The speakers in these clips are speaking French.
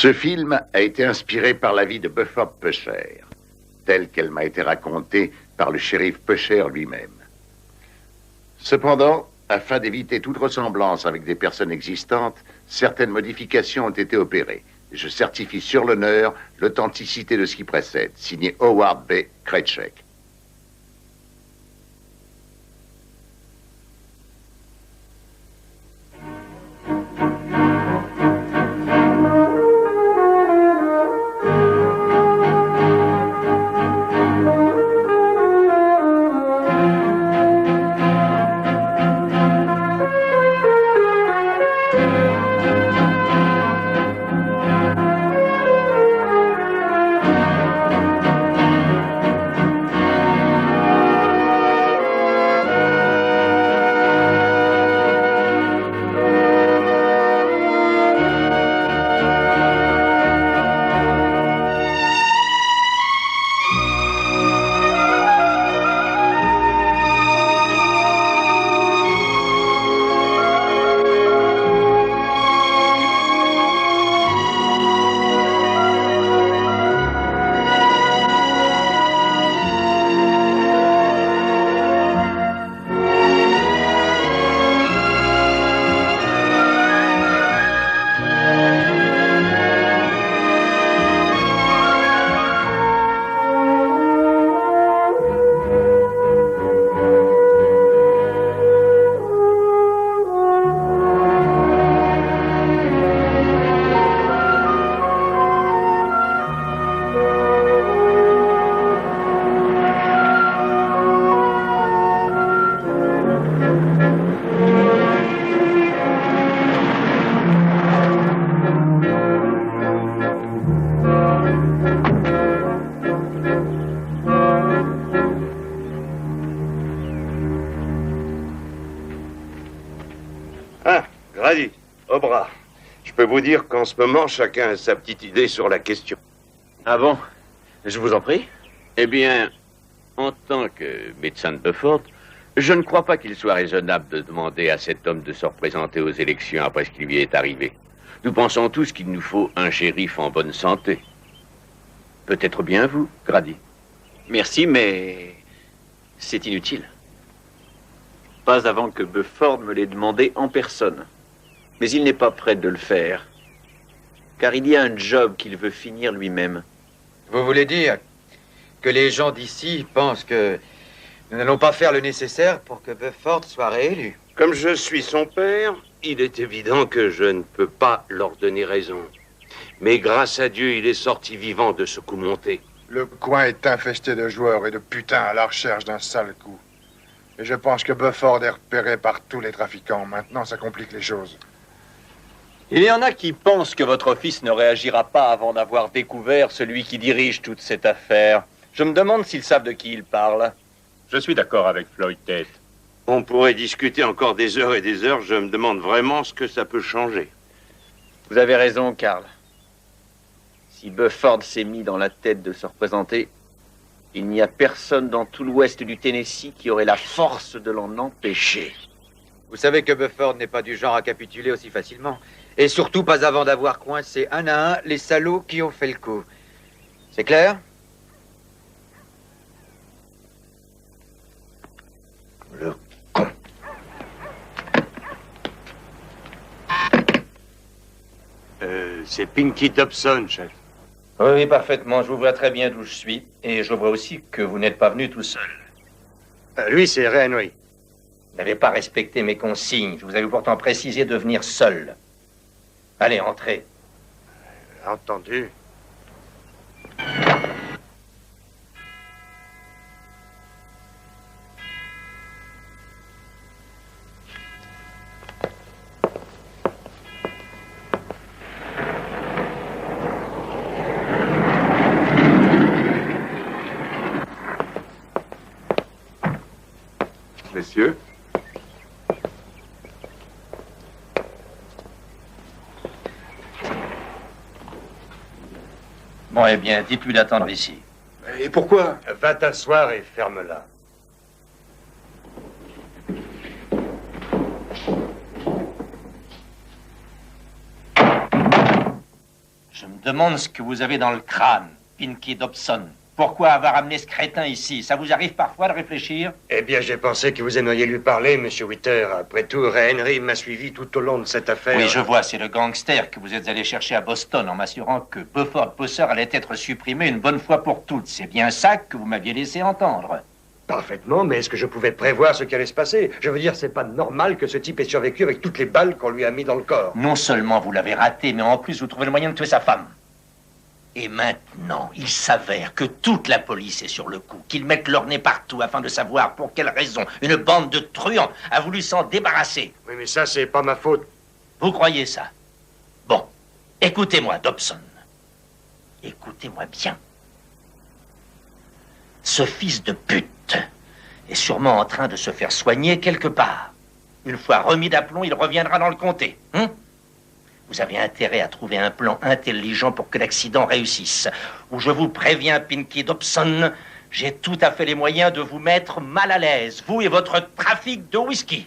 Ce film a été inspiré par la vie de Bufford Pusher, telle qu'elle m'a été racontée par le shérif Pusher lui-même. Cependant, afin d'éviter toute ressemblance avec des personnes existantes, certaines modifications ont été opérées. Je certifie sur l'honneur l'authenticité de ce qui précède. Signé Howard B. Krejcik. Vous dire qu'en ce moment, chacun a sa petite idée sur la question. Ah bon? Je vous en prie. Eh bien, en tant que médecin de Bufford, je ne crois pas qu'il soit raisonnable de demander à cet homme de se représenter aux élections après ce qui lui est arrivé. Nous pensons tous qu'il nous faut un shérif en bonne santé. Peut-être bien vous, Grady. Merci, mais c'est inutile. Pas avant que Bufford me l'ait demandé en personne. Mais il n'est pas prêt de le faire, car il y a un job qu'il veut finir lui-même. Vous voulez dire que les gens d'ici pensent que nous n'allons pas faire le nécessaire pour que Bufford soit réélu? Comme je suis son père, il est évident que je ne peux pas leur donner raison. Mais grâce à Dieu, il est sorti vivant de ce coup monté. Le coin est infesté de joueurs et de putains à la recherche d'un sale coup. Et je pense que Bufford est repéré par tous les trafiquants. Maintenant, ça complique les choses. Il y en a qui pensent que votre fils ne réagira pas avant d'avoir découvert celui qui dirige toute cette affaire. Je me demande s'ils savent de qui ils parlent. Je suis d'accord avec Floyd Tate. On pourrait discuter encore des heures et des heures. Je me demande vraiment ce que ça peut changer. Vous avez raison, Carl. Si Bufford s'est mis dans la tête de se représenter, il n'y a personne dans tout l'ouest du Tennessee qui aurait la force de l'en empêcher. Vous savez que Bufford n'est pas du genre à capituler aussi facilement. Et surtout pas avant d'avoir coincé un à un les salauds qui ont fait le coup. C'est clair? Le con. C'est Pinky Dobson, chef. Oui, parfaitement. Je vois très bien d'où je suis. Et je vois aussi que vous n'êtes pas venu tout seul. Lui, c'est Ren, oui. Vous n'avez pas respecté mes consignes. Je vous avais pourtant précisé de venir seul. Allez, entrez. Entendu. Messieurs. Bon, eh bien, dites-lui d'attendre ici. Et pourquoi? Va t'asseoir et ferme-la. Je me me demande ce que vous avez dans le crâne, Pinky Dobson. Pourquoi avoir amené ce crétin ici? Ça vous arrive parfois de réfléchir? Eh bien, j'ai pensé que vous aimeriez lui parler, monsieur Witter. Après tout, Ray Henry m'a suivi tout au long de cette affaire. Oui, je vois, c'est le gangster que vous êtes allé chercher à Boston en m'assurant que Beaufort Posser allait être supprimé une bonne fois pour toutes. C'est bien ça que vous m'aviez laissé entendre. Parfaitement, mais est-ce que je pouvais prévoir ce qui allait se passer? Je veux dire, c'est pas normal que ce type ait survécu avec toutes les balles qu'on lui a mis dans le corps. Non seulement vous l'avez raté, mais en plus vous trouvez le moyen de tuer sa femme. Et maintenant, il s'avère que toute la police est sur le coup, qu'ils mettent leur nez partout afin de savoir pour quelle raison une bande de truands a voulu s'en débarrasser. Oui, mais ça, c'est pas ma faute. Vous croyez ça? Bon, écoutez-moi, Dobson. Écoutez-moi bien. Ce fils de pute est sûrement en train de se faire soigner quelque part. Une fois remis d'aplomb, il reviendra dans le comté. Vous avez intérêt à trouver un plan intelligent pour que l'accident réussisse. Ou je vous préviens, Pinky Dobson, j'ai tout à fait les moyens de vous mettre mal à l'aise, vous et votre trafic de whisky.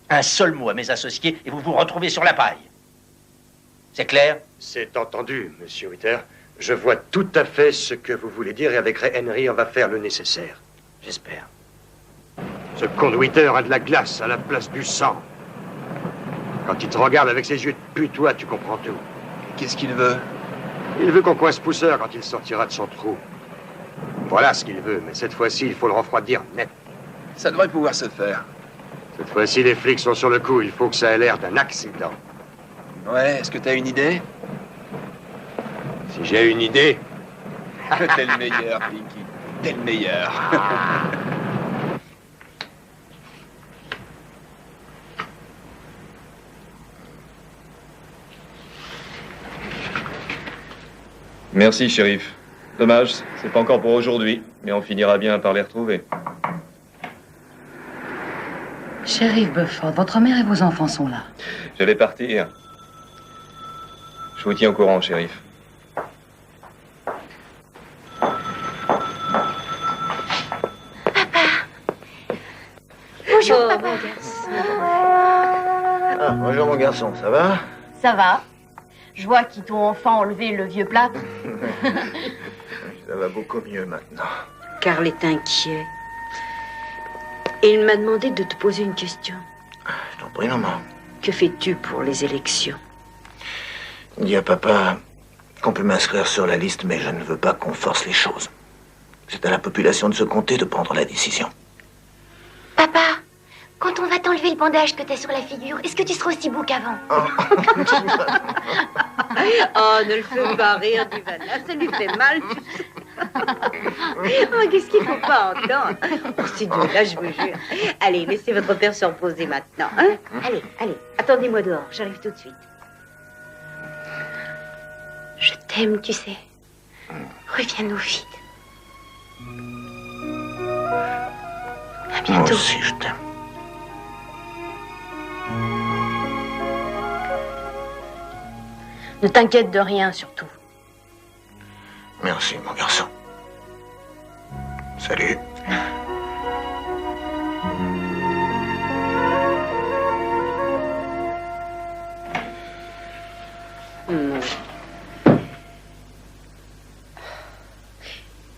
Un seul mot à mes associés et vous vous retrouvez sur la paille. C'est clair? C'est entendu, monsieur Witter. Je vois tout à fait ce que vous voulez dire et avec Ray Henry, on va faire le nécessaire. J'espère. Ce con de Witter a de la glace à la place du sang. Quand il te regarde avec ses yeux de pute, toi, tu comprends tout. Qu'est-ce qu'il veut? Il veut qu'on coince Pousseur quand il sortira de son trou. Voilà ce qu'il veut, mais cette fois-ci, il faut le refroidir net. Ça devrait pouvoir se faire. Cette fois-ci, les flics sont sur le coup. Il faut que ça ait l'air d'un accident. Ouais, est-ce que t'as une idée? Si j'ai une idée... T'es le meilleur, Pinky. T'es le meilleur. Merci, shérif. Dommage, c'est pas encore pour aujourd'hui, mais on finira bien par les retrouver. Shérif Beaufort, votre mère et vos enfants sont là. Je vais partir. Je vous tiens au courant, shérif. Bonjour, papa. Bonjour, mon garçon, ça va? Ça va. Je vois qu'ils t'ont enfin enlevé le vieux plâtre. Ça va beaucoup mieux maintenant. Karl est inquiet. Et il m'a demandé de te poser une question. Je t'en prie, maman. Que fais-tu pour les élections? Dis à papa qu'on peut m'inscrire sur la liste, mais je ne veux pas qu'on force les choses. C'est à la population de ce comté de prendre la décision. Papa, quand on va t'enlever le bandage que t'as sur la figure, est-ce que tu seras aussi beau qu'avant? Oh, ne le fais pas rire, Divana, ça lui fait mal. Oh, qu'est-ce qu'il ne faut pas entendre? Oh, ces deux-là, je vous jure. Allez, laissez votre père se reposer maintenant. Hein? Allez, attendez-moi dehors, j'arrive tout de suite. Je t'aime, tu sais. Reviens-nous vite. À bientôt. Moi aussi, je t'aime. Ne t'inquiète de rien, surtout. Merci, mon garçon. Salut.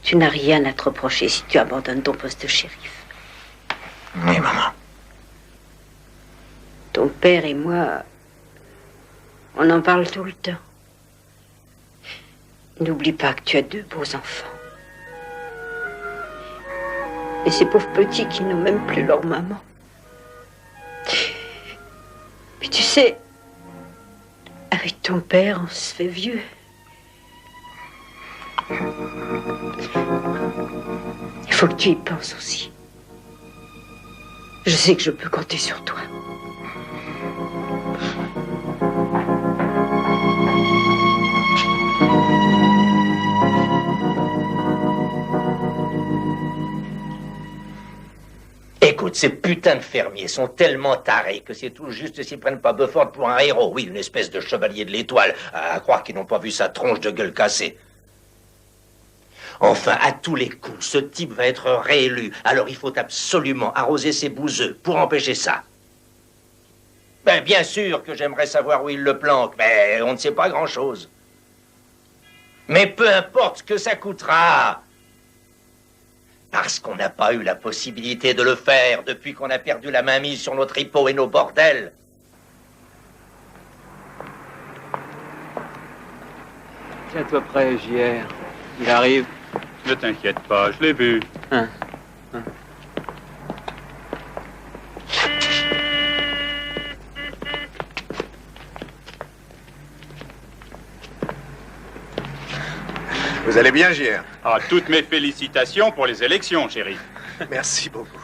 Tu n'as rien à te reprocher si tu abandonnes ton poste de shérif. Oui, maman. Ton père et moi, on en parle tout le temps. N'oublie pas que tu as deux beaux enfants. Et ces pauvres petits qui n'ont même plus leur maman. Puis tu sais, avec ton père, on se fait vieux. Il faut que tu y penses aussi. Je sais que je peux compter sur toi. Écoute, ces putains de fermiers sont tellement tarés que c'est tout juste s'ils prennent pas Beaufort pour un héros. Oui, une espèce de chevalier de l'étoile, à croire qu'ils n'ont pas vu sa tronche de gueule cassée. Enfin, à tous les coups, ce type va être réélu. Alors il faut absolument arroser ses bouseux pour empêcher ça. Ben, bien sûr que j'aimerais savoir où il le planque, mais on ne sait pas grand-chose. Mais peu importe ce que ça coûtera. Parce qu'on n'a pas eu la possibilité de le faire depuis qu'on a perdu la mainmise sur nos tripots et nos bordels. Tiens-toi prêt, JR. Il arrive. Ne t'inquiète pas, je l'ai vu. Vous allez bien, JR? Ah, toutes mes félicitations pour les élections, chéri. Merci beaucoup.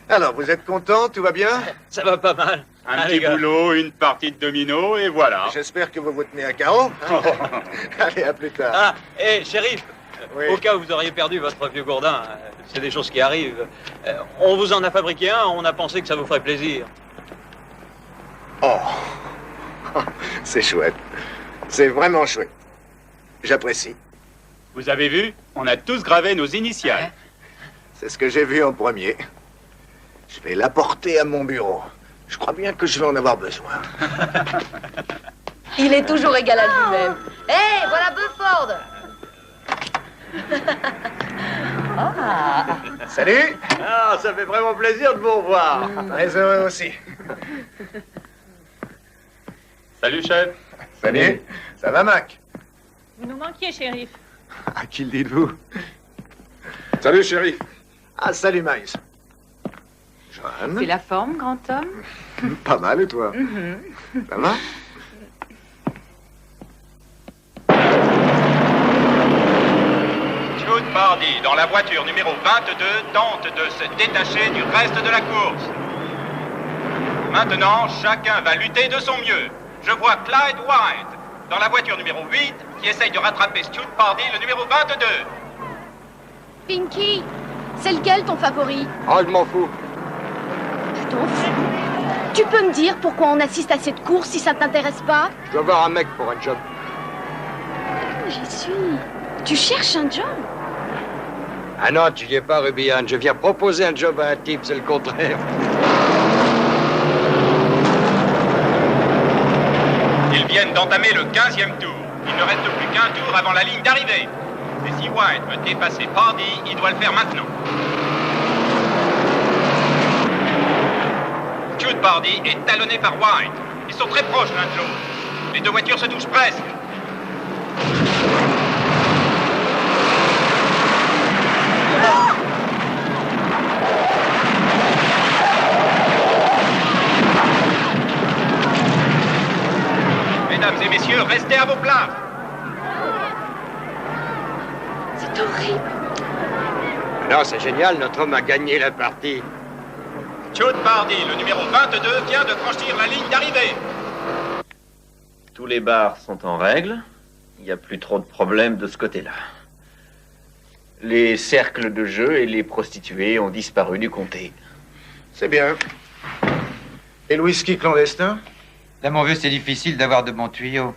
Alors, vous êtes content? Tout va bien? Ça va pas mal. Un petit boulot, une partie de domino, et voilà. J'espère que vous vous tenez à carreau. Allez, à plus tard. Ah, hé, shérif, au cas où vous auriez perdu votre vieux gourdin, c'est des choses qui arrivent. On vous en a fabriqué un, on a pensé que ça vous ferait plaisir. Oh, c'est chouette. C'est vraiment chouette. J'apprécie. Vous avez vu? On a tous gravé nos initiales. C'est ce que j'ai vu en premier. Je vais l'apporter à mon bureau. Je crois bien que je vais en avoir besoin. Il est toujours égal à lui-même. Hé, voilà Bufford. Salut. Ah, ça fait vraiment plaisir de vous revoir. Très heureux aussi. Salut, chef. Salut. Ça va, Mac? Vous nous manquiez, shérif. À qui le dites-vous? Salut, shérif. Ah, salut, Miles. Joanne? C'est la forme, grand homme? Pas mal, et toi? Ça va? Jude Pardy, dans la voiture numéro 22, tente de se détacher du reste de la course. Maintenant, chacun va lutter de son mieux. Je vois Clyde White, dans la voiture numéro 8, qui essaye de rattraper Jude Pardy, le numéro 22. Pinky, c'est lequel ton favori? Oh, je m'en fous. Tu t'en fous? Tu peux me dire pourquoi on assiste à cette course si ça t'intéresse pas? Je dois voir un mec pour un job. J'y suis. Tu cherches un job? Ah non, tu n'y es pas, Ruby Ann. Je viens proposer un job à un type, c'est le contraire. Ils viennent d'entamer le 15e tour. Il ne reste plus qu'un tour avant la ligne d'arrivée. Et si White veut dépasser Pardy, il doit le faire maintenant. Jude Pardy est talonné par White. Ils sont très proches l'un de l'autre. Les deux voitures se touchent presque. Mesdames et messieurs, restez à vos places. C'est horrible. Non, c'est génial, notre homme a gagné la partie. Jude Pardy, le numéro 22, vient de franchir la ligne d'arrivée. Tous les bars sont en règle. Il n'y a plus trop de problèmes de ce côté-là. Les cercles de jeu et les prostituées ont disparu du comté. C'est bien. Et le whisky clandestin? Là, mon vieux, c'est difficile d'avoir de bons tuyaux.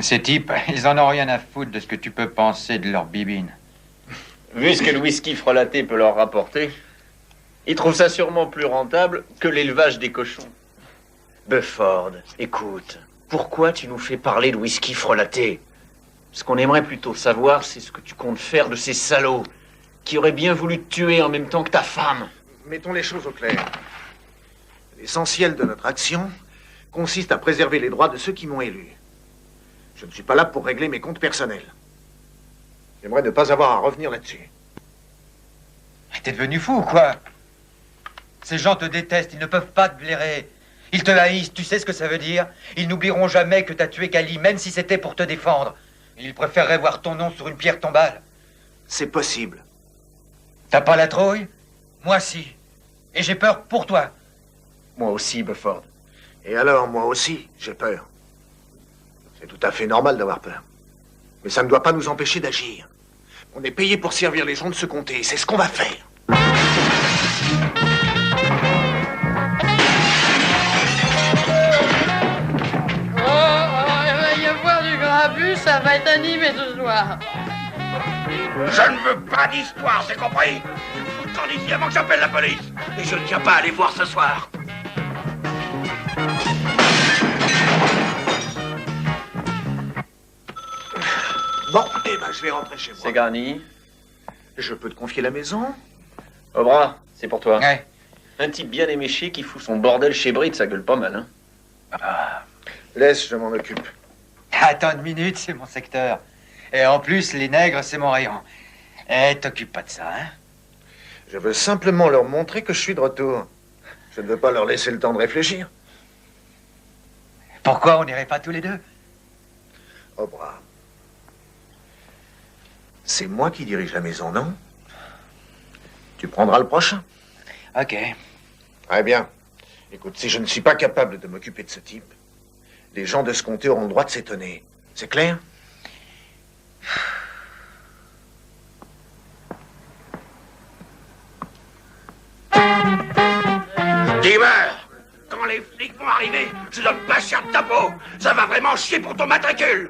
Ces types, ils en ont rien à foutre de ce que tu peux penser de leur bibine. Vu ce que le whisky frelaté peut leur rapporter, ils trouvent ça sûrement plus rentable que l'élevage des cochons. Bufford, écoute, pourquoi tu nous fais parler de whisky frelaté? Ce qu'on aimerait plutôt savoir, c'est ce que tu comptes faire de ces salauds qui auraient bien voulu te tuer en même temps que ta femme. Mettons les choses au clair. L'essentiel de notre action consiste à préserver les droits de ceux qui m'ont élu. Je ne suis pas là pour régler mes comptes personnels. J'aimerais ne pas avoir à revenir là-dessus. T'es devenu fou ou quoi? Ces gens te détestent, ils ne peuvent pas te blairer. Ils te haïssent, tu sais ce que ça veut dire? Ils n'oublieront jamais que t'as tué Cali, même si c'était pour te défendre. Ils préféreraient voir ton nom sur une pierre tombale. C'est possible. T'as pas la trouille? Moi si. Et j'ai peur pour toi. Moi aussi, Bufford. Et alors, moi aussi, j'ai peur. C'est tout à fait normal d'avoir peur. Mais ça ne doit pas nous empêcher d'agir. On est payé pour servir les gens de ce comté, c'est ce qu'on va faire. Il va y avoir du grabuge, ça va être animé ce soir. Je ne veux pas d'histoire, c'est compris? T'en dis avant que j'appelle la police. Et je ne tiens pas à aller voir ce soir. Bon, eh ben, je vais rentrer chez moi. C'est garni. Je peux te confier la maison? Obra, c'est pour toi. Ouais. Un type bien éméché qui fout son bordel chez Brit, ça gueule pas mal, hein. Ah. Laisse, je m'en occupe. Attends une minute, c'est mon secteur. Et en plus, les nègres, c'est mon rayon. Eh, t'occupe pas de ça, hein? Je veux simplement leur montrer que je suis de retour. Je ne veux pas leur laisser le temps de réfléchir. Pourquoi on n'irait pas tous les deux? Obra. C'est moi qui dirige la maison, non? Tu prendras le prochain. Ok. Très bien. Écoute, si je ne suis pas capable de m'occuper de ce type, les gens de ce comté auront le droit de s'étonner. C'est clair? Steamer, quand les flics vont arriver, je donne pas cher de ta peau. Ça va vraiment chier pour ton matricule.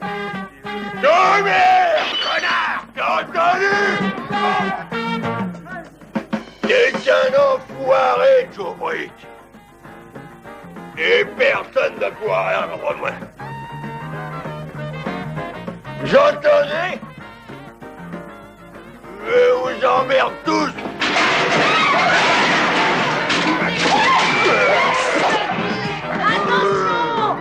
Steamer, connard, t'as entendu? T'es un enfoiré, Joe Britt. Et personne ne pourra rien contre moi. J'entendais? Je vous emmerde tous. Attention!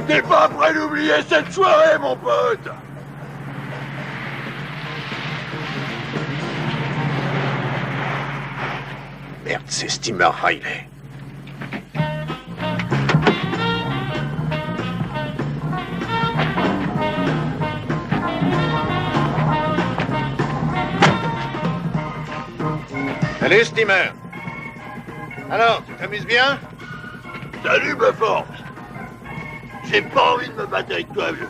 T'es pas prêt d'oublier cette soirée, mon pote? Merde, c'est Steamer Riley. Salut, Steamer. Alors, tu t'amuses bien? Salut, Bufford. J'ai pas envie de me battre avec toi, vieux.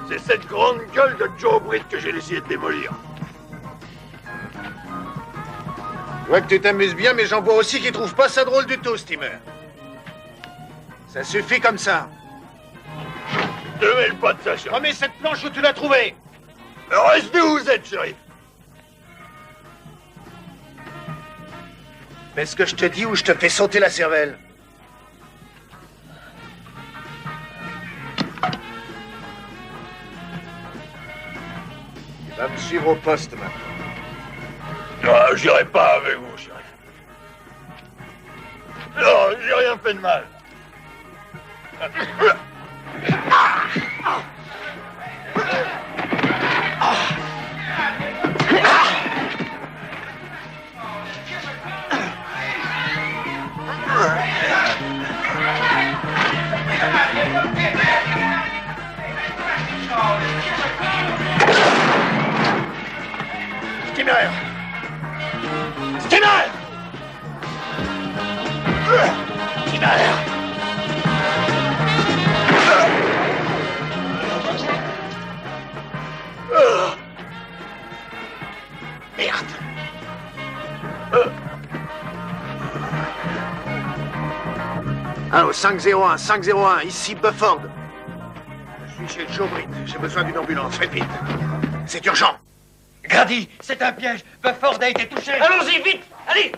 C'est cette grande gueule de Joe Britt que j'ai essayé de démolir. Je vois que tu t'amuses bien, mais j'en vois aussi qui trouvent pas ça drôle du tout, Steamer. Ça suffit comme ça. Ne mêle pas de ça, shérif. Remets cette planche où tu l'as trouvée. Restez où vous êtes, shérif. Fais ce que je te dis ou je te fais sauter la cervelle. Tu vas me suivre au poste maintenant. Non, j'irai pas avec vous, shérif. Non, j'ai rien fait de mal. Steamer! Steamer! Steamer! Merde! Allô, 501, 501, ici Bufford. Je suis chez Joe Britt. J'ai besoin d'une ambulance, faites vite. C'est urgent. Grady, c'est un piège. Bufford a été touché. Allons-y, vite! Allez!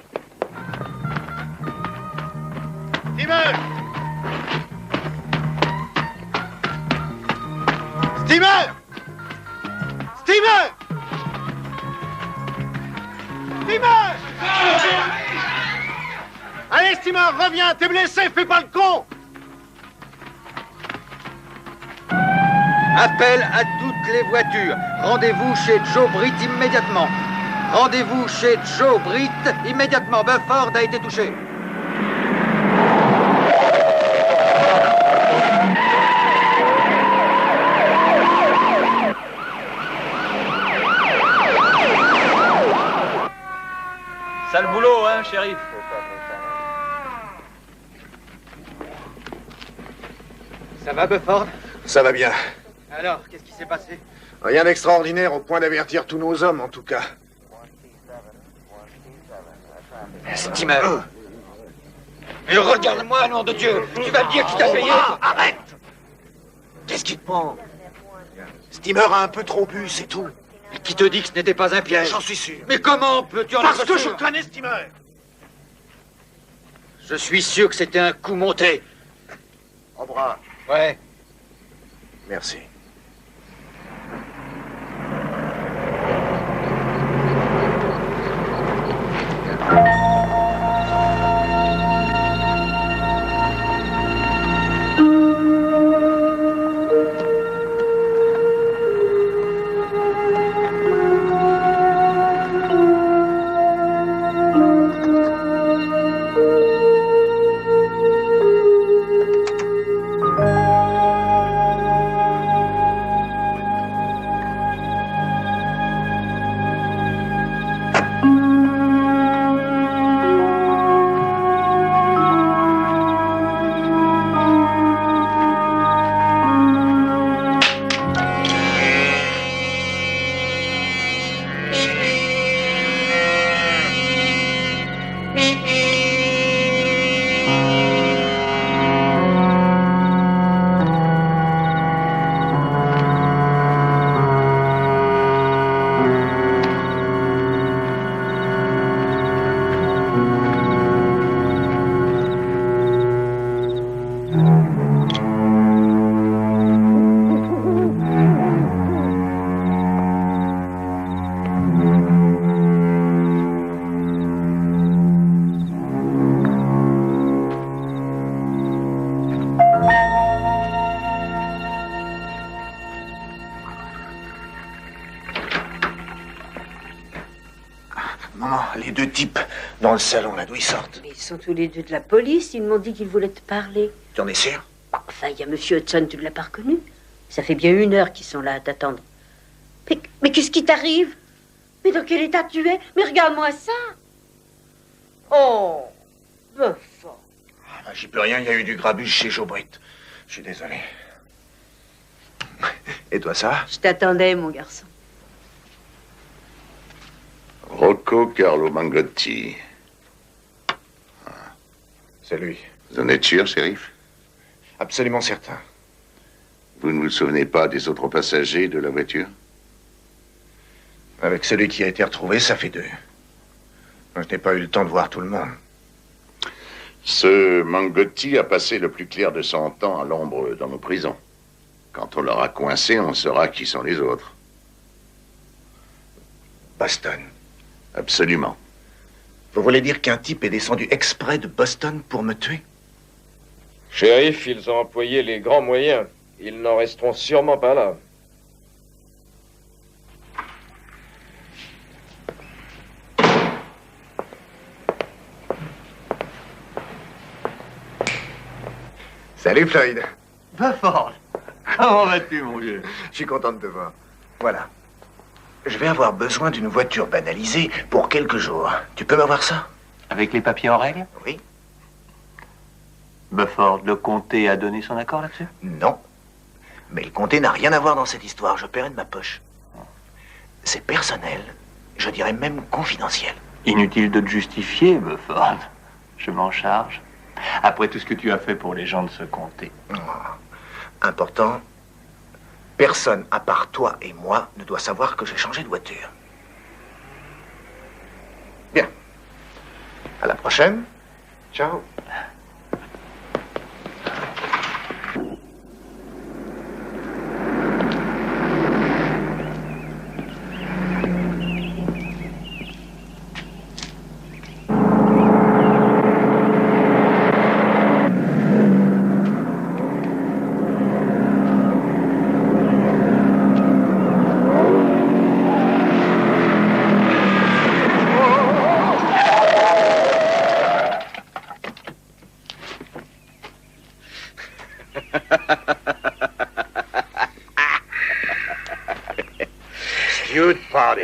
Steamer! Steamer! Steamer! Steamer! Allez, Steamer, reviens, t'es blessé, fais pas le con! Appel à toutes les voitures. Rendez-vous chez Joe Britt immédiatement. Rendez-vous chez Joe Britt immédiatement. Bufford a été touché. Sale boulot, hein, shérif? Ça va, Bufford? Ça va bien. Alors, qu'est-ce qui s'est passé? Rien d'extraordinaire au point d'avertir tous nos hommes, en tout cas. Steamer. Mais regarde-moi, nom de Dieu. Tu vas me dire qui t'a payé? Arrête! Qu'est-ce qui te prend? Steamer a un peu trop bu, c'est tout. Et qui te dit que ce n'était pas un piège? J'en suis sûr. Mais comment peux-tu en Parce être que sûr? je connais Steamer. Je suis sûr que c'était un coup monté. Au bras. Ouais. Merci. Les deux types dans le salon, là, d'où ils sortent? Mais ils sont tous les deux de la police. Ils m'ont dit qu'ils voulaient te parler. Tu en es sûr? Enfin, il y a Monsieur Hudson, tu ne l'as pas reconnu? Ça fait bien 1 heure qu'ils sont là à t'attendre. Mais qu'est-ce qui t'arrive? Mais dans quel état tu es? Mais regarde-moi ça. Oh, Bufford. J'y peux rien, il y a eu du grabuge chez Joe Britt. Je suis désolé. Et toi, ça va? Je t'attendais, mon garçon. Rocco Carlo Mangotti. C'est lui. Vous en êtes sûr, shérif? Absolument certain. Vous ne vous souvenez pas des autres passagers de la voiture? Avec celui qui a été retrouvé, ça fait 2. Je n'ai pas eu le temps de voir tout le monde. Ce Mangotti a passé le plus clair de son temps à l'ombre dans nos prisons. Quand on l'aura coincé, on saura qui sont les autres. Boston. Absolument. Vous voulez dire qu'un type est descendu exprès de Boston pour me tuer? Shérif, ils ont employé les grands moyens. Ils n'en resteront sûrement pas là. Salut, Floyd. Bufford. Comment vas-tu, mon vieux? Je suis content de te voir. Voilà. Je vais avoir besoin d'une voiture banalisée pour quelques jours. Tu peux m'avoir ça? Avec les papiers en règle? Oui. Bufford, le comté a donné son accord là-dessus? Non. Mais le comté n'a rien à voir dans cette histoire. Je paierai de ma poche. C'est personnel. Je dirais même confidentiel. Inutile de te justifier, Bufford. Je m'en charge. Après tout ce que tu as fait pour les gens de ce comté. Important. Personne, à part toi et moi, ne doit savoir que j'ai changé de voiture. Bien. À la prochaine. Ciao. Cute party.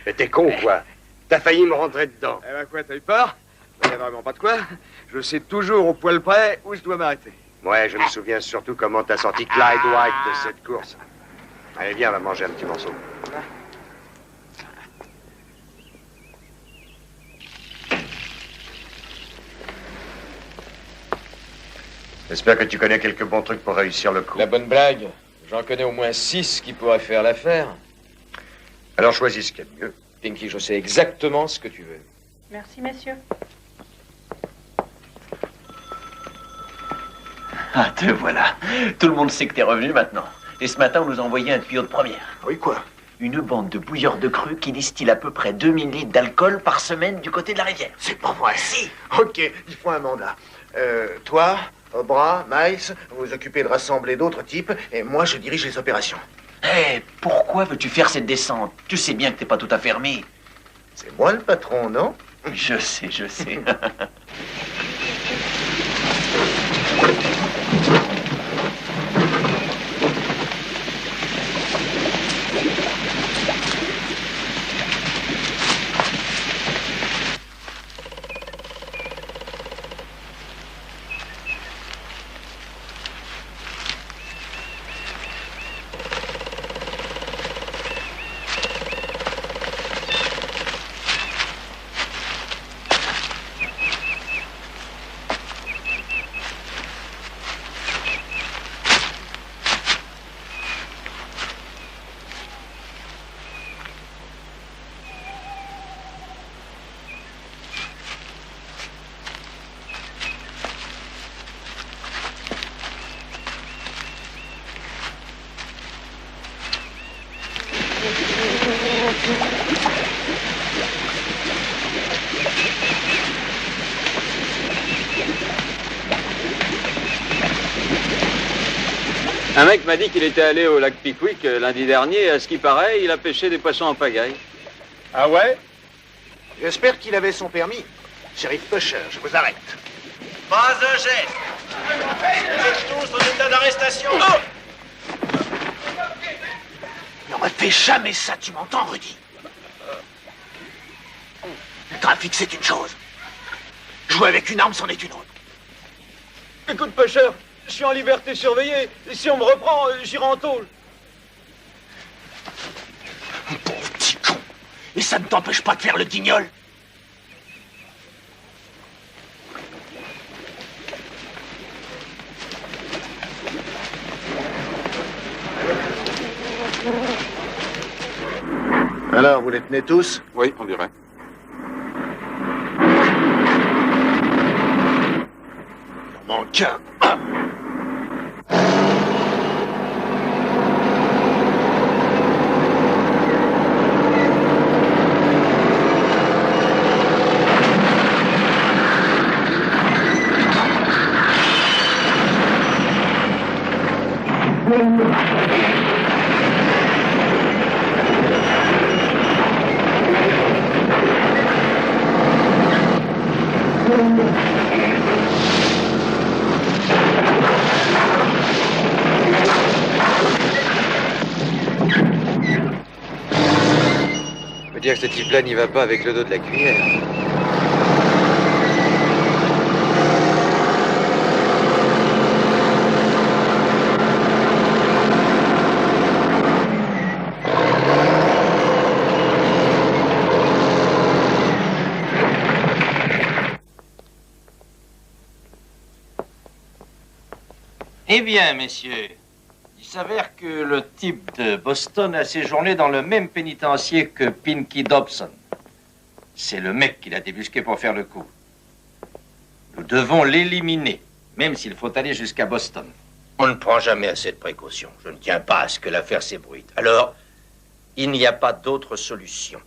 Mais t'es con, quoi. T'as failli me rentrer dedans. Eh ben quoi, t'as eu peur? Il n'y a vraiment pas de quoi. Je sais toujours au poil près où je dois m'arrêter. Ouais, je me souviens surtout comment t'as sorti Clyde White de cette course. Allez, viens, on va manger un petit morceau. J'espère que tu connais quelques bons trucs pour réussir le coup. La bonne blague. J'en connais au moins 6 qui pourraient faire l'affaire. Alors choisis ce qu'il y a de mieux. Pinky, je sais exactement ce que tu veux. Merci, messieurs. Ah, te voilà. Tout le monde sait que t'es revenu maintenant. Et ce matin, on nous a envoyé un tuyau de première. Oui, quoi? Une bande de bouilleurs de cru qui distille à peu près 2000 litres d'alcool par semaine du côté de la rivière. C'est pas vrai. Si. Ok, il faut un mandat. Toi, Obra, Miles, vous vous occupez de rassembler d'autres types, et moi, je dirige les opérations. Hé, pourquoi veux-tu faire cette descente? Tu sais bien que t'es pas tout à fermé. C'est moi le patron, non? Je sais, je sais. Un mec m'a dit qu'il était allé au lac Pickwick lundi dernier, et à ce qui paraît, il a pêché des poissons en pagaille. Ah ouais? J'espère qu'il avait son permis. Shérif Pusher, je vous arrête. Pas un geste. Vous êtes tous en état d'arrestation. Ne refais jamais ça, tu m'entends, Rudy? Le trafic, c'est une chose. Jouer avec une arme, c'en est une autre. Écoute, pêcheur, je suis en liberté surveillée. Si on me reprend, j'irai en tôle. Pauvre petit con. Et ça ne t'empêche pas de faire le guignol? Alors, vous les tenez tous? Oui, on dirait. Il en manque un. Je veux dire que ce type-là n'y va pas avec le dos de la cuillère. Eh bien, messieurs, il s'avère que le type de Boston a séjourné dans le même pénitencier que Pinky Dobson. C'est le mec qui l'a débusqué pour faire le coup. Nous devons l'éliminer, même s'il faut aller jusqu'à Boston. On ne prend jamais assez de précautions. Je ne tiens pas à ce que l'affaire s'ébruite. Alors, il n'y a pas d'autre solution.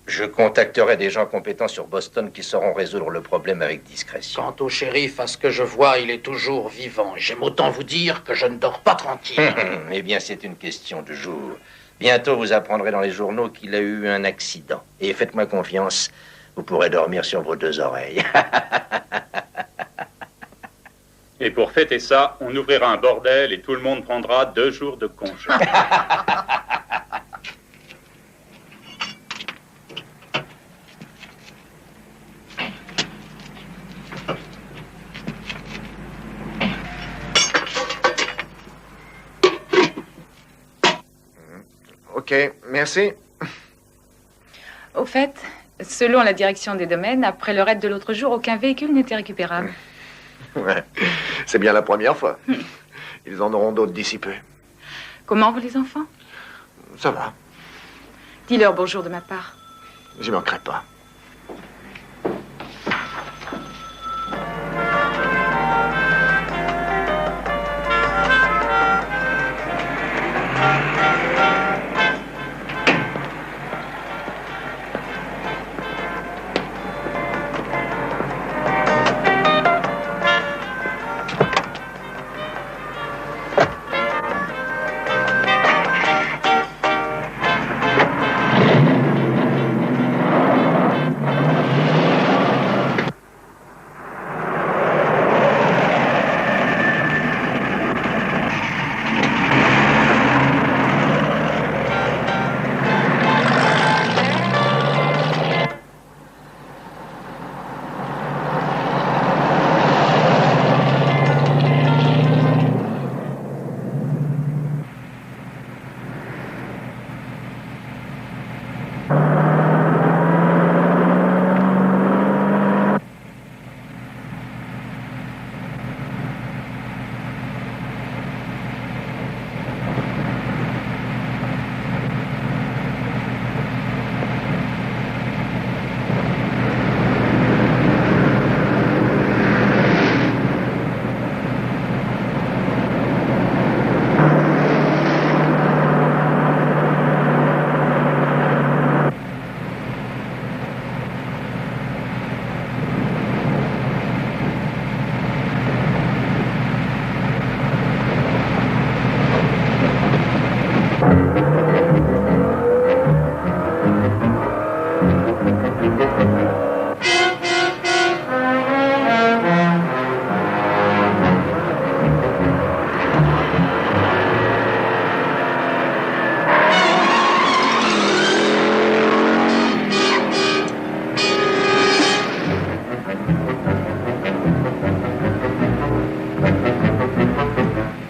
Je contacterai des gens compétents sur Boston qui sauront résoudre le problème avec discrétion. Quant au shérif, à ce que je vois, il est toujours vivant. J'aime autant vous dire que je ne dors pas tranquille. Eh bien, c'est une question de jour. Bientôt, vous apprendrez dans les journaux qu'il a eu un accident. Et faites-moi confiance, vous pourrez dormir sur vos deux oreilles. Et pour fêter ça, on ouvrira un bordel et tout le monde prendra 2 jours de congé. Ok, merci. Au fait, selon la direction des domaines, après le raid de l'autre jour, aucun véhicule n'était récupérable. Ouais, c'est bien la première fois. Ils en auront d'autres d'ici peu. Comment vont les enfants? Ça va, Dis-leur bonjour de ma part. j'y manquerai pas.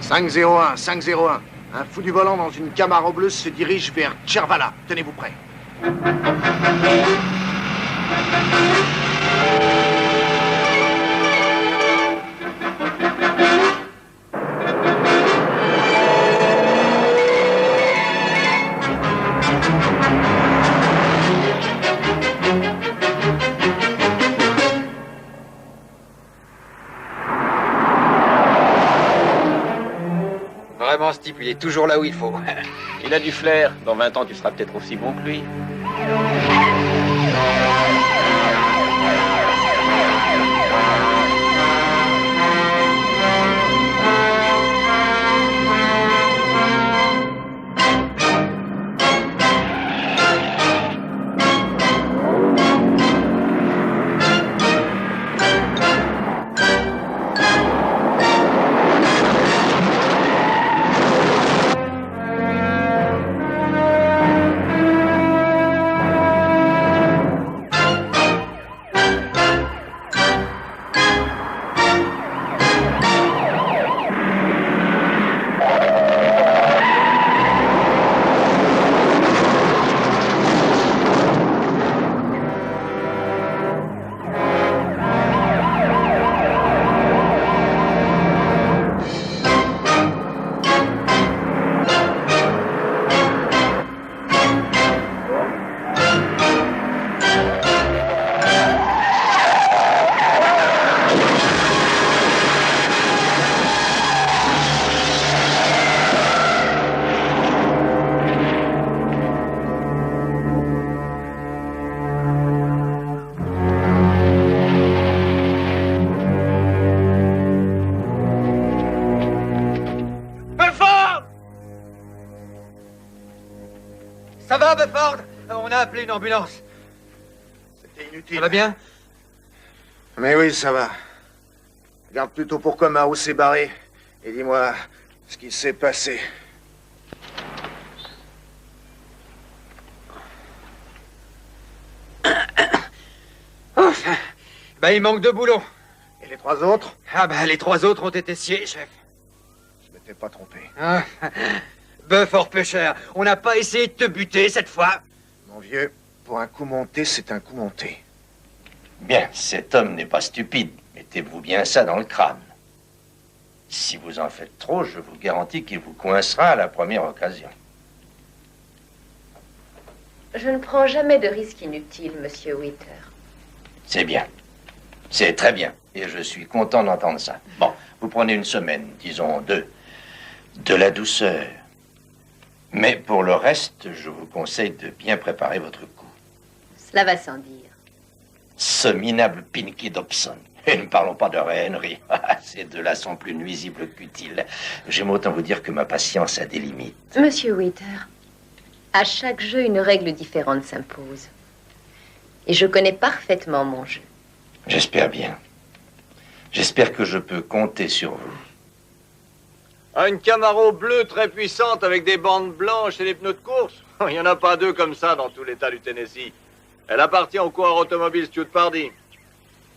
« 501, 501. Un fou du volant dans une Camaro bleue se dirige vers Tchervala. Tenez-vous prêts. » Vraiment, ce type, il est toujours là où il faut. Il a du flair. Dans 20 ans, tu seras peut-être aussi bon que lui. Ça va, Bufford? On a appelé une ambulance. C'était inutile. Ça va bien? Mais oui, ça va. Regarde plutôt pourquoi Mao s'est barré. Et dis-moi ce qui s'est passé. Ben, il manque 2 boulons. Et les 3 autres? Ah ben, les 3 autres ont été sciés, chef. Je m'étais pas trompé. Ah. Bœuf hors pêcheur, on n'a pas essayé de te buter cette fois. Mon vieux, pour un coup monté, c'est un coup monté. Bien, cet homme n'est pas stupide. Mettez-vous bien ça dans le crâne. Si vous en faites trop, je vous garantis qu'il vous coincera à la première occasion. Je ne prends jamais de risques inutiles, monsieur Witter. C'est bien. C'est très bien. Et je suis content d'entendre ça. Bon, vous prenez une semaine, disons 2. De la douceur. Mais pour le reste, je vous conseille de bien préparer votre coup. Cela va sans dire. Ce minable Pinky Dobson. Et ne parlons pas de Ray Henry. Ces deux-là sont plus nuisibles qu'utiles. J'aime autant vous dire que ma patience a des limites. Monsieur Witter, à chaque jeu, une règle différente s'impose. Et je connais parfaitement mon jeu. J'espère bien. J'espère que je peux compter sur vous. Ah, une Camaro bleue très puissante avec des bandes blanches et des pneus de course. Il n'y en a pas deux comme ça dans tout l'État du Tennessee. Elle appartient au coureur automobile Stuart Pardy.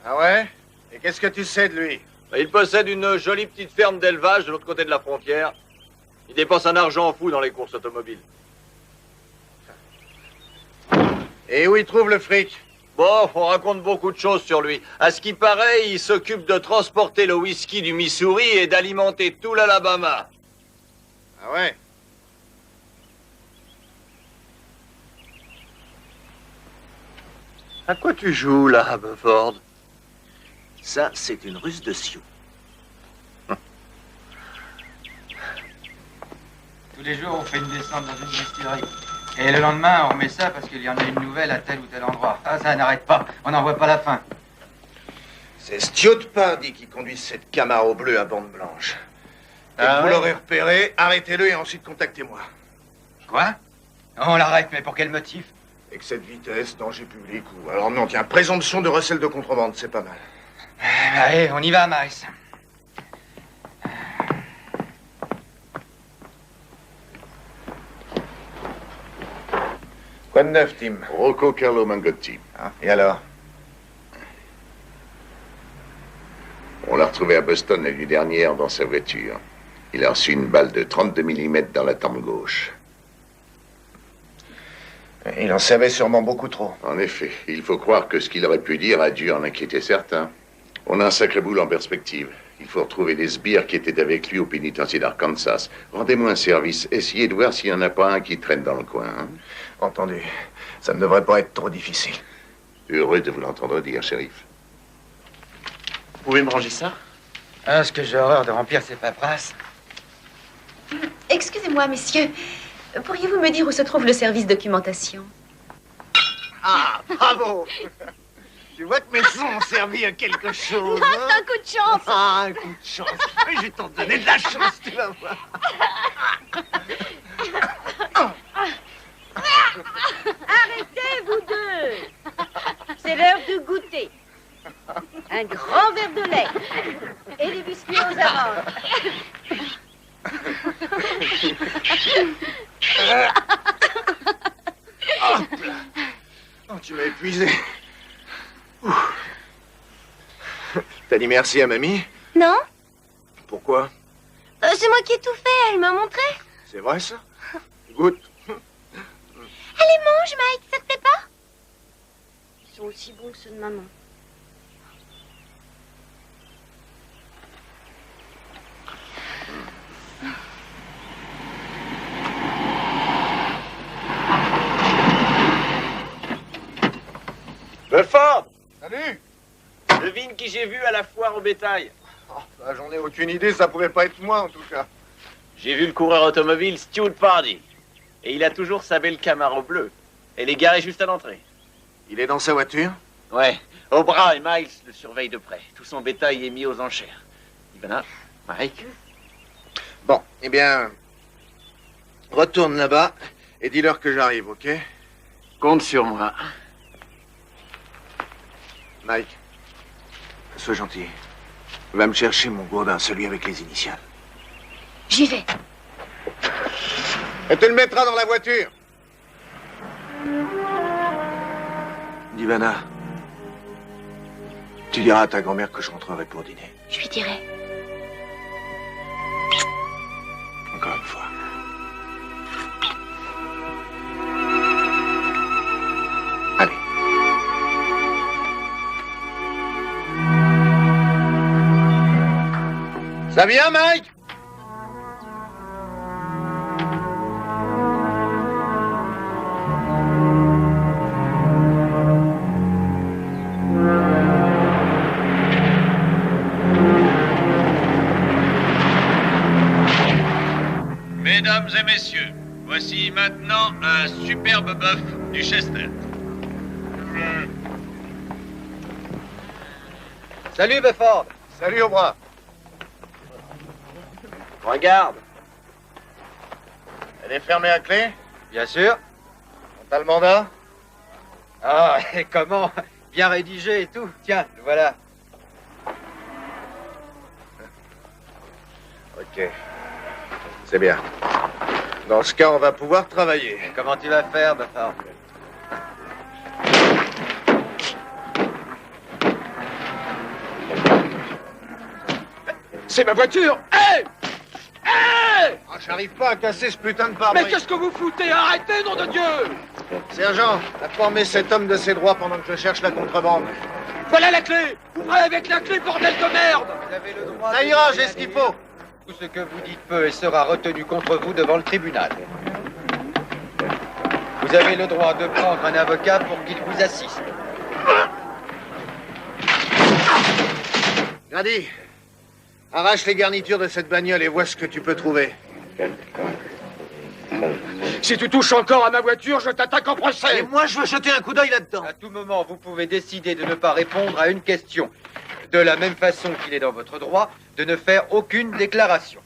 Ah ouais? Et qu'est-ce que tu sais de lui? Il possède une jolie petite ferme d'élevage de l'autre côté de la frontière. Il dépense un argent fou dans les courses automobiles. Et où il trouve le fric? Bon, on raconte beaucoup de choses sur lui. À ce qui paraît, il s'occupe de transporter le whisky du Missouri et d'alimenter tout l'Alabama. Ah ouais? À quoi tu joues, là, Bufford? Ça, c'est une ruse de Sioux. Tous les jours, on fait une descente dans une distillerie. Et le lendemain, on met ça parce qu'il y en a une nouvelle à tel ou tel endroit. Ah, ça n'arrête pas. On n'en voit pas la fin. C'est Stuart Pardy qui conduit cette Camaro bleue à bande blanche. Dès que vous ouais? l'aurez repéré, arrêtez-le et ensuite contactez-moi. Quoi? On l'arrête, mais pour quel motif? Excès de vitesse, danger public ou... Alors non, tiens, présomption de recel de contrebande, c'est pas mal. Allez, on y va, Maris. Quoi de neuf, Tim? Rocco Carlo Mangotti. Ah, et alors? On l'a retrouvé à Boston la nuit dernière dans sa voiture. Il a reçu une balle de 32 mm dans la tempe gauche. Il en savait sûrement beaucoup trop. En effet, il faut croire que ce qu'il aurait pu dire a dû en inquiéter certains. On a un sacré boulot en perspective. Il faut retrouver les sbires qui étaient avec lui au pénitencier d'Arkansas. Rendez-moi un service. Essayez de voir s'il n'y en a pas un qui traîne dans le coin. Hein? Entendu. Ça ne devrait pas être trop difficile. Heureux de vous l'entendre dire, shérif. Vous pouvez me ranger ça? Ah, ce que j'ai horreur de remplir ces paperasses. Excusez-moi, messieurs. Pourriez-vous me dire où se trouve le service documentation? Ah, bravo! Tu vois que mes sons ont servi à quelque chose. Ah, Hein? c'est un coup de chance. Ah, un coup de chance. Mais je vais t'en donner de la chance, tu vas voir. Arrêtez, vous deux. C'est l'heure de goûter. Un grand verre de lait. Et des biscuits aux amandes. Oh, tu m'as épuisé. T'as dit merci à mamie? Non, Pourquoi? c'est moi qui ai tout fait, elle m'a montré. C'est vrai, ça? Goûte. Allez, mange, Mike, ça te plaît pas? Ils sont aussi bons que ceux de maman. Bufford! Salut! Devine qui j'ai vu à la foire au bétail. Oh, bah, j'en ai aucune idée, ça pouvait pas être moi, en tout cas. J'ai vu le coureur automobile Stuart Pardy. Et il a toujours sa belle Camaro bleue. Elle est garée juste à l'entrée. Il est dans sa voiture? Ouais. O'Brien et Miles le surveillent de près. Tout son bétail est mis aux enchères. Ivana, Mike. Bon, eh bien... Retourne là-bas et dis-leur que j'arrive, ok? Compte sur moi. Mike, sois gentil. Va me chercher mon gourdin, celui avec les initiales. J'y vais. Et tu le mettras dans la voiture. Ivana, tu diras à ta grand-mère que je rentrerai pour dîner. Je lui dirai. Encore une fois. Ça vient, Mike? Mesdames et messieurs, voici maintenant un superbe bœuf du Chester. Salut, Befford. Salut, au bras. Regarde. Elle est fermée à clé? Bien sûr. On t'a le mandat? Ah, et comment? Bien rédigé et tout. Tiens, le voilà. Ok. C'est bien. Dans ce cas, on va pouvoir travailler. Comment tu vas faire, Befford? C'est ma voiture! Hé! Hé! Ah, j'arrive pas à casser ce putain de pare-brise. Mais qu'est-ce que vous foutez? Arrêtez, nom de Dieu! Sergent, informez cet homme de ses droits pendant que je cherche la contrebande. Voilà la clé! Ouvrez avec la clé, bordel de merde! Vous avez le droit. Ça ira, j'ai ce qu'il faut. Tout ce que vous dites peut et sera retenu contre vous devant le tribunal. Vous avez le droit de prendre un avocat pour qu'il vous assiste. Grady, arrache les garnitures de cette bagnole et vois ce que tu peux trouver. Si tu touches encore à ma voiture, je t'attaque en procès! Et moi, je veux jeter un coup d'œil là-dedans. À tout moment, vous pouvez décider de ne pas répondre à une question. De la même façon qu'il est dans votre droit de ne faire aucune déclaration.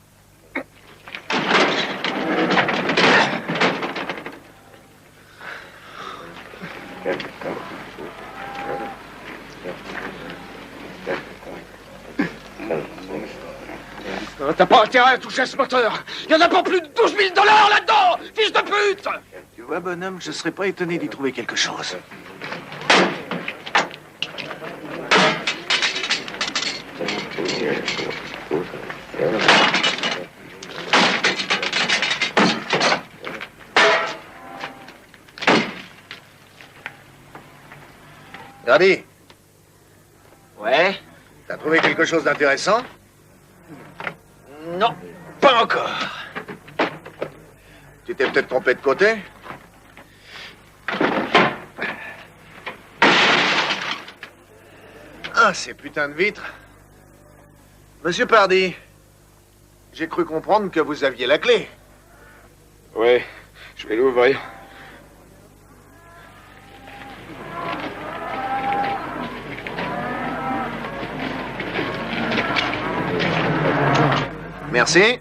T'as pas intérêt à toucher à ce moteur! Il y en a pour plus de 12 000 $ là-dedans! Fils de pute! Tu vois, bonhomme, je serais pas étonné d'y trouver quelque chose. Grady? Ouais? T'as trouvé quelque chose d'intéressant? Non, pas encore. Tu t'es peut-être trompé de côté? Ah, ces putains de vitres. Monsieur Pardy, j'ai cru comprendre que vous aviez la clé. Ouais, je vais l'ouvrir. Merci.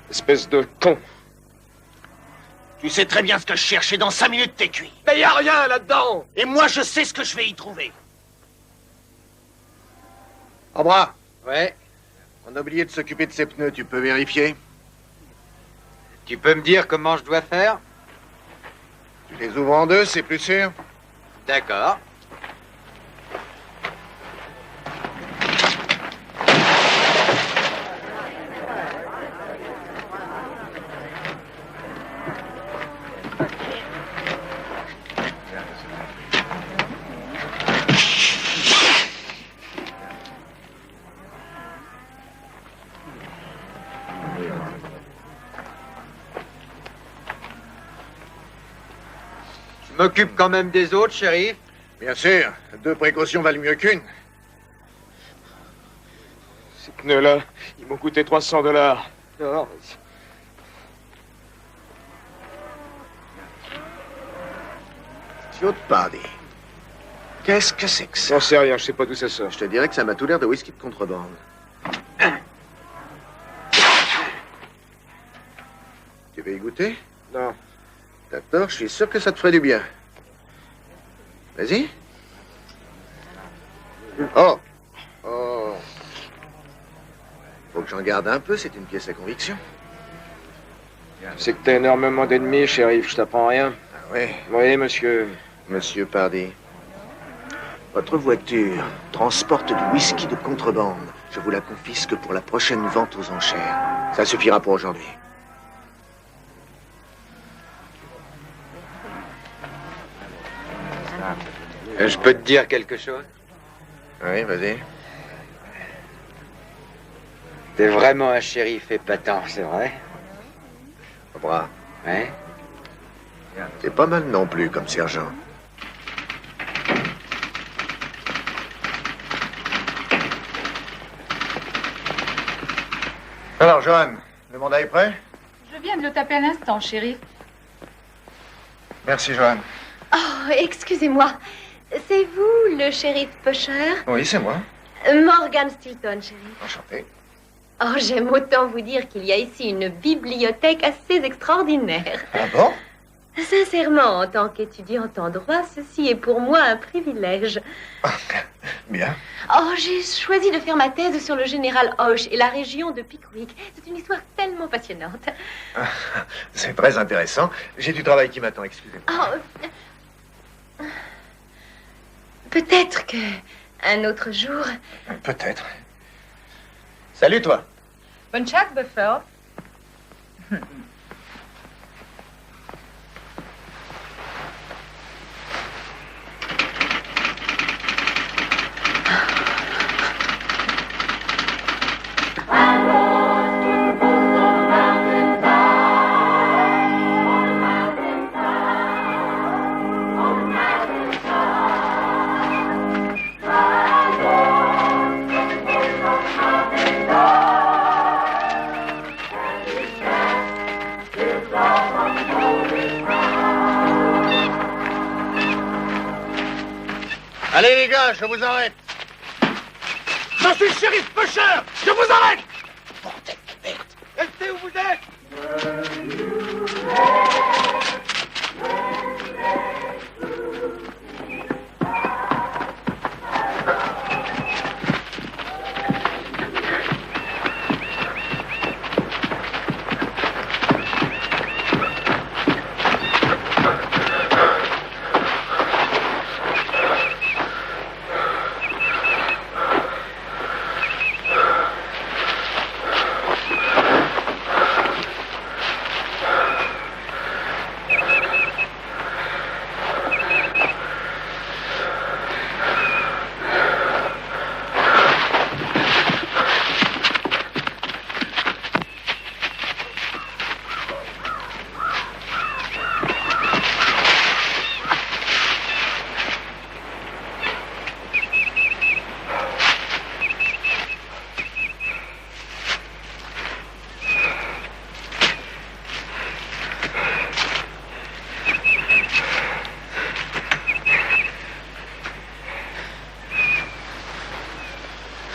Espèce de con. Tu sais très bien ce que je cherchais dans 5 minutes, t'es cuit. Mais y a rien là-dedans! Et moi, je sais ce que je vais y trouver. Au bras. Ouais? On a oublié de s'occuper de ces pneus, tu peux vérifier? Tu peux me dire comment je dois faire? Tu les ouvres en deux, c'est plus sûr? D'accord. Je m'occupe quand même des autres, shérif. Bien sûr, 2 précautions valent mieux qu'une. Ces pneus-là, ils m'ont coûté 300 $. Non, Monsieur Pardy, qu'est-ce que c'est que ça? j'en sais rien, je sais pas d'où ça sort. Je te dirais que ça m'a tout l'air de whisky de contrebande. Tu veux y goûter? Non. D'accord, je suis sûr que ça te ferait du bien. Vas-y. Oh! Oh! Faut que j'en garde un peu, c'est une pièce à conviction. C'est que t'as énormément d'ennemis, shérif, je t'apprends rien. Ah oui? Oui, monsieur. Monsieur Pardy. Votre voiture transporte du whisky de contrebande. Je vous la confisque pour la prochaine vente aux enchères. Ça suffira pour aujourd'hui. Je peux te dire quelque chose? Oui, vas-y. T'es vraiment un shérif épatant, c'est vrai? Cobra. Ouais? T'es pas mal non plus comme sergent. Alors, Johan, le mandat est prêt? Je viens de le taper à l'instant, shérif. Merci, Johan. Oh, excusez-moi. C'est vous, le shérif Pusher? Oui, c'est moi. Morgan Stilton, shérif. Enchanté. Oh, j'aime autant vous dire qu'il y a ici une bibliothèque assez extraordinaire. Ah bon? Sincèrement, en tant qu'étudiante en droit, ceci est pour moi un privilège. Bien. Oh, j'ai choisi de faire ma thèse sur le général Hoche et la région de Pickwick. C'est une histoire tellement passionnante. C'est très intéressant. J'ai du travail qui m'attend, excusez-moi. Oh, peut-être que un autre jour... Peut-être. Salut, toi. Bonne chasse, Bufford. Allez, les gars, je vous arrête. Je suis le shérif Pusher. Je vous arrête. Bordel de merde. Restez où vous êtes.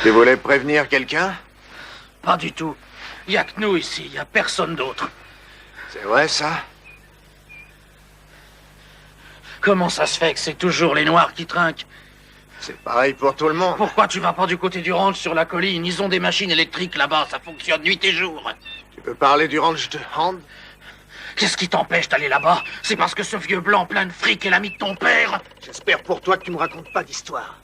Tu voulais prévenir quelqu'un? Pas du tout. Il n'y a que nous ici. Il n'y a personne d'autre. C'est vrai, ça? Comment ça se fait que c'est toujours les Noirs qui trinquent? C'est pareil pour tout le monde. Pourquoi tu vas pas du côté du ranch sur la colline? Ils ont des machines électriques là-bas. Ça fonctionne nuit et jour. Tu peux parler du ranch de Hand? Qu'est-ce qui t'empêche d'aller là-bas? C'est parce que ce vieux blanc plein de fric est l'ami de ton père? J'espère pour toi que tu me racontes pas d'histoire.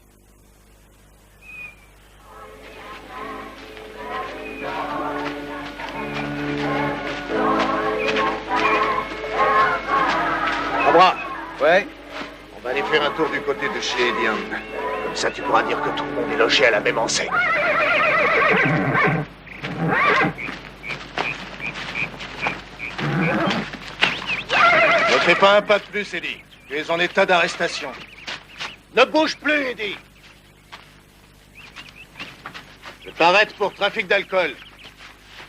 Cobra. Ouais? On va aller faire un tour du côté de chez Edion. Comme ça, tu pourras dire que tout le monde est logé à la même enseigne. Ne fais pas un pas de plus, Eddie. Tu es en état d'arrestation. Ne bouge plus, Eddie. Je t'arrête pour trafic d'alcool.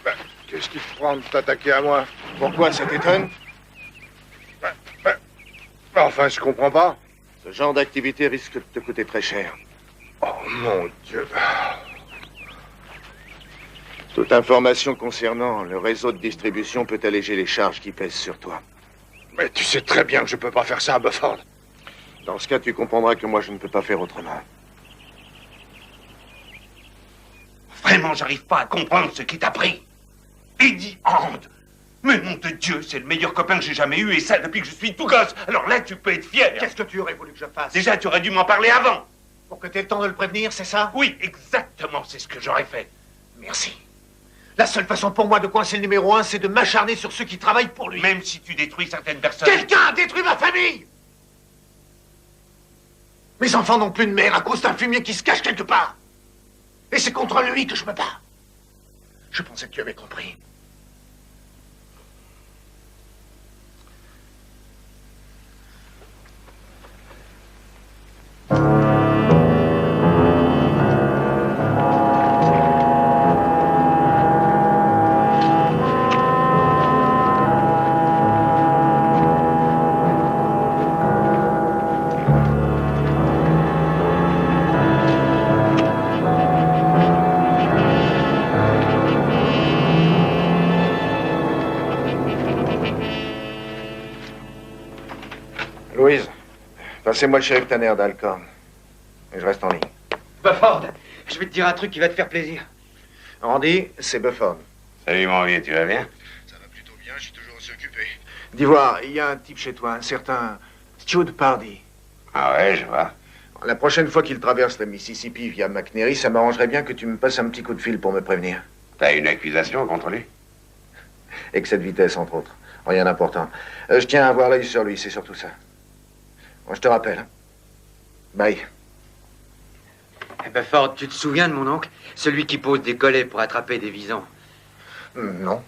Ben, qu'est-ce qui te prend de t'attaquer à moi? Pourquoi, ça t'étonne? Enfin, je comprends pas. Ce genre d'activité risque de te coûter très cher. Oh, mon Dieu. Toute information concernant le réseau de distribution peut alléger les charges qui pèsent sur toi. Mais tu sais très bien que je peux pas faire ça à Bufford. Dans ce cas, tu comprendras que moi, je ne peux pas faire autrement. Vraiment, j'arrive pas à comprendre ce qui t'a pris. Eddie Hand. Mais nom de Dieu, c'est le meilleur copain que j'ai jamais eu, et ça depuis que je suis tout gosse. Alors là, tu peux être fier. Qu'est-ce que tu aurais voulu que je fasse? Déjà, tu aurais dû m'en parler avant. Pour que tu aies le temps de le prévenir, c'est ça? Oui, exactement, c'est ce que j'aurais fait. Merci. La seule façon pour moi de coincer le numéro 1, c'est de m'acharner sur ceux qui travaillent pour lui. Même si tu détruis certaines personnes. Quelqu'un a détruit ma famille! Mes enfants n'ont plus de mère à cause d'un fumier qui se cache quelque part. Et c'est contre lui que je me bats. Je pensais que tu avais compris. Louise, passez-moi le shérif Tanner d'Alcorn. Et je reste en ligne. Bufford, je vais te dire un truc qui va te faire plaisir. Andy, c'est Bufford. Salut mon vieux, tu vas bien? Ça va plutôt bien, je suis toujours aussi occupé. D'Ivoire, il y a un type chez toi, un certain Stuart Pardy. Ah ouais, je vois. La prochaine fois qu'il traverse le Mississippi via McNairy, ça m'arrangerait bien que tu me passes un petit coup de fil pour me prévenir. T'as une accusation contre lui? Excès de vitesse, entre autres. Rien d'important. Je tiens à avoir l'œil sur lui, c'est surtout ça. Bon, je te rappelle. Hein. Bye. Eh ben, Ford, tu te souviens de mon oncle? Celui qui pose des collets pour attraper des visons. Non.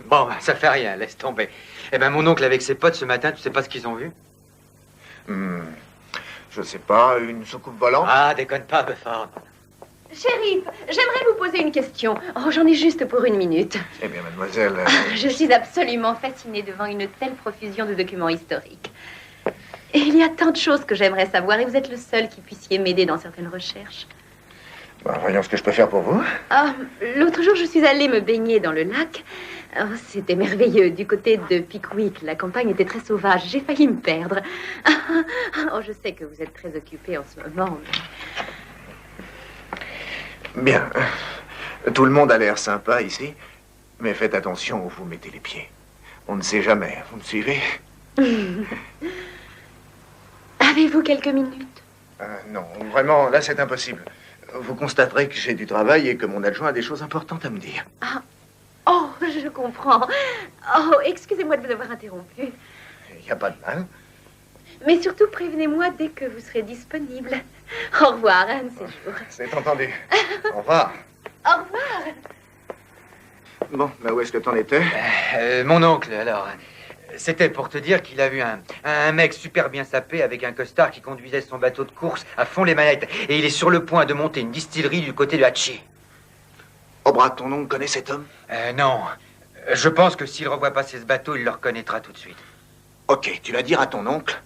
Bon, ben, ça fait rien, laisse tomber. Eh ben, mon oncle avec ses potes ce matin, tu sais pas ce qu'ils ont vu? Je sais pas, une soucoupe volante? Ah, déconne pas, Bufford. Shérif, j'aimerais vous poser une question. Oh, j'en ai juste pour 1 minute. Eh bien, mademoiselle... Je suis absolument fascinée devant une telle profusion de documents historiques. Et il y a tant de choses que j'aimerais savoir et vous êtes le seul qui puissiez m'aider dans certaines recherches. Bon, voyons ce que je peux faire pour vous. Ah, l'autre jour, je suis allée me baigner dans le lac. Oh, c'était merveilleux. Du côté de Pickwick, la campagne était très sauvage. J'ai failli me perdre. Oh, je sais que vous êtes très occupé en ce moment. Mais... Bien. Tout le monde a l'air sympa ici. Mais faites attention où vous mettez les pieds. On ne sait jamais. Vous me suivez? Avez-vous quelques minutes? Non, vraiment, là, c'est impossible. Vous constaterez que j'ai du travail et que mon adjoint a des choses importantes à me dire. Ah. Oh, je comprends. Oh, excusez-moi de vous avoir interrompu. Il n'y a pas de mal. Mais surtout, prévenez-moi dès que vous serez disponible. Au revoir, un de ces jours. C'est entendu. Au revoir. Au revoir. Bon, là, où est-ce que t'en étais? Mon oncle, alors... C'était pour te dire qu'il a vu un mec super bien sapé avec un costard qui conduisait son bateau de course à fond les manettes. Et il est sur le point de monter une distillerie du côté de Hachi. Obrat, ton oncle connaît cet homme? Non. Je pense que s'il revoit passer ce bateau, il le reconnaîtra tout de suite. Ok, tu vas dire à ton oncle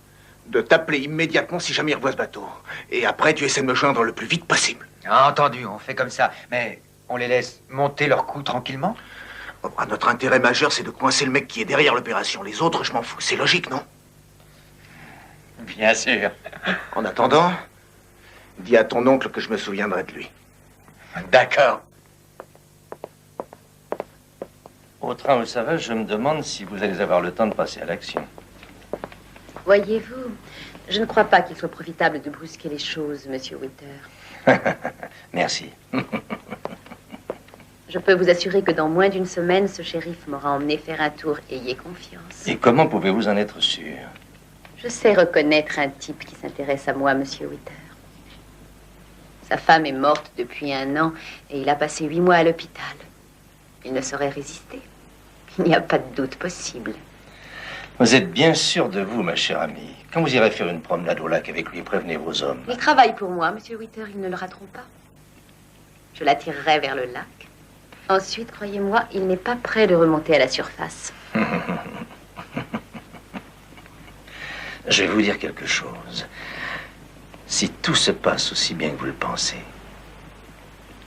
de t'appeler immédiatement si jamais il revoit ce bateau. Et après, tu essaies de me joindre le plus vite possible. Entendu, on fait comme ça. Mais on les laisse monter leur coup tranquillement? Obrat, notre intérêt majeur, c'est de coincer le mec qui est derrière l'opération. Les autres, je m'en fous. C'est logique, non? Bien sûr. En attendant, dis à ton oncle que je me souviendrai de lui. D'accord. Au train où ça va, je me demande si vous allez avoir le temps de passer à l'action. Voyez-vous, je ne crois pas qu'il soit profitable de brusquer les choses, monsieur Witter. Merci. Je peux vous assurer que dans moins d'1 semaine, ce shérif m'aura emmené faire un tour. Ayez confiance. Et comment pouvez-vous en être sûr? Je sais reconnaître un type qui s'intéresse à moi, monsieur Witter. Sa femme est morte depuis 1 an et il a passé 8 mois à l'hôpital. Il ne saurait résister. Il n'y a pas de doute possible. Vous êtes bien sûr de vous, ma chère amie. Quand vous irez faire une promenade au lac avec lui, prévenez vos hommes. Il travaille pour moi, monsieur Witter. Ils ne le rateront pas. Je l'attirerai vers le lac. Ensuite, croyez-moi, il n'est pas prêt de remonter à la surface. Je vais vous dire quelque chose. Si tout se passe aussi bien que vous le pensez,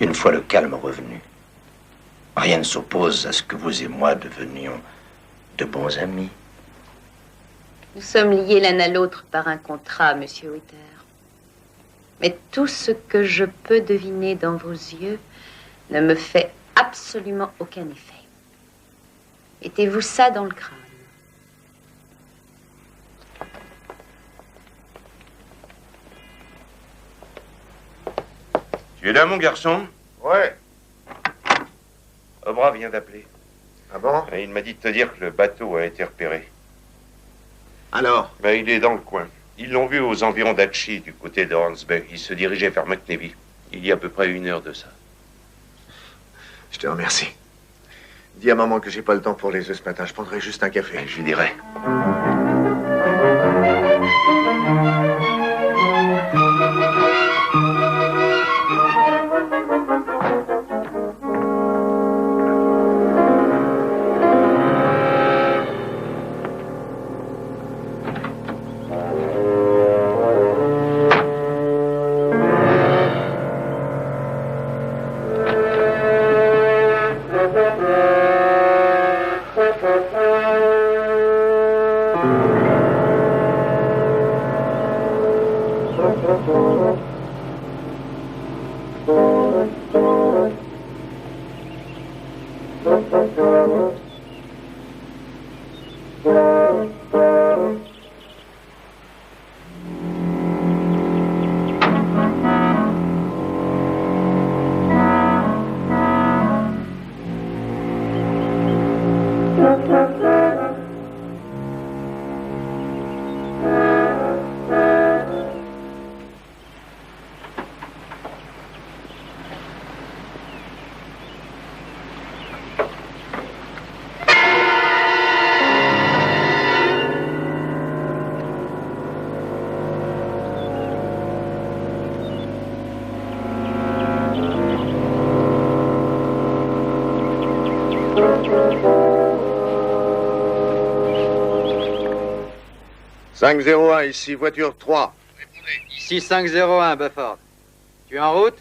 une fois le calme revenu, rien ne s'oppose à ce que vous et moi devenions de bons amis. Nous sommes liés l'un à l'autre par un contrat, monsieur Witter. Mais tout ce que je peux deviner dans vos yeux ne me fait absolument aucun effet. Mettez-vous ça dans le crâne. Tu es là, mon garçon? Ouais. Obrat vient d'appeler. Ah bon? Et il m'a dit de te dire que le bateau a été repéré. Alors? Ben, il est dans le coin. Ils l'ont vu aux environs d'Atchi, du côté de Horns Bay. Il se dirigeait vers McNevy. Il y a à peu près 1 heure de ça. Je te remercie. Dis à maman que j'ai pas le temps pour les œufs ce matin. Je prendrai juste un café. Je lui dirai. « 501, ici, voiture 3. Ici 501, Bufford. Tu es en route?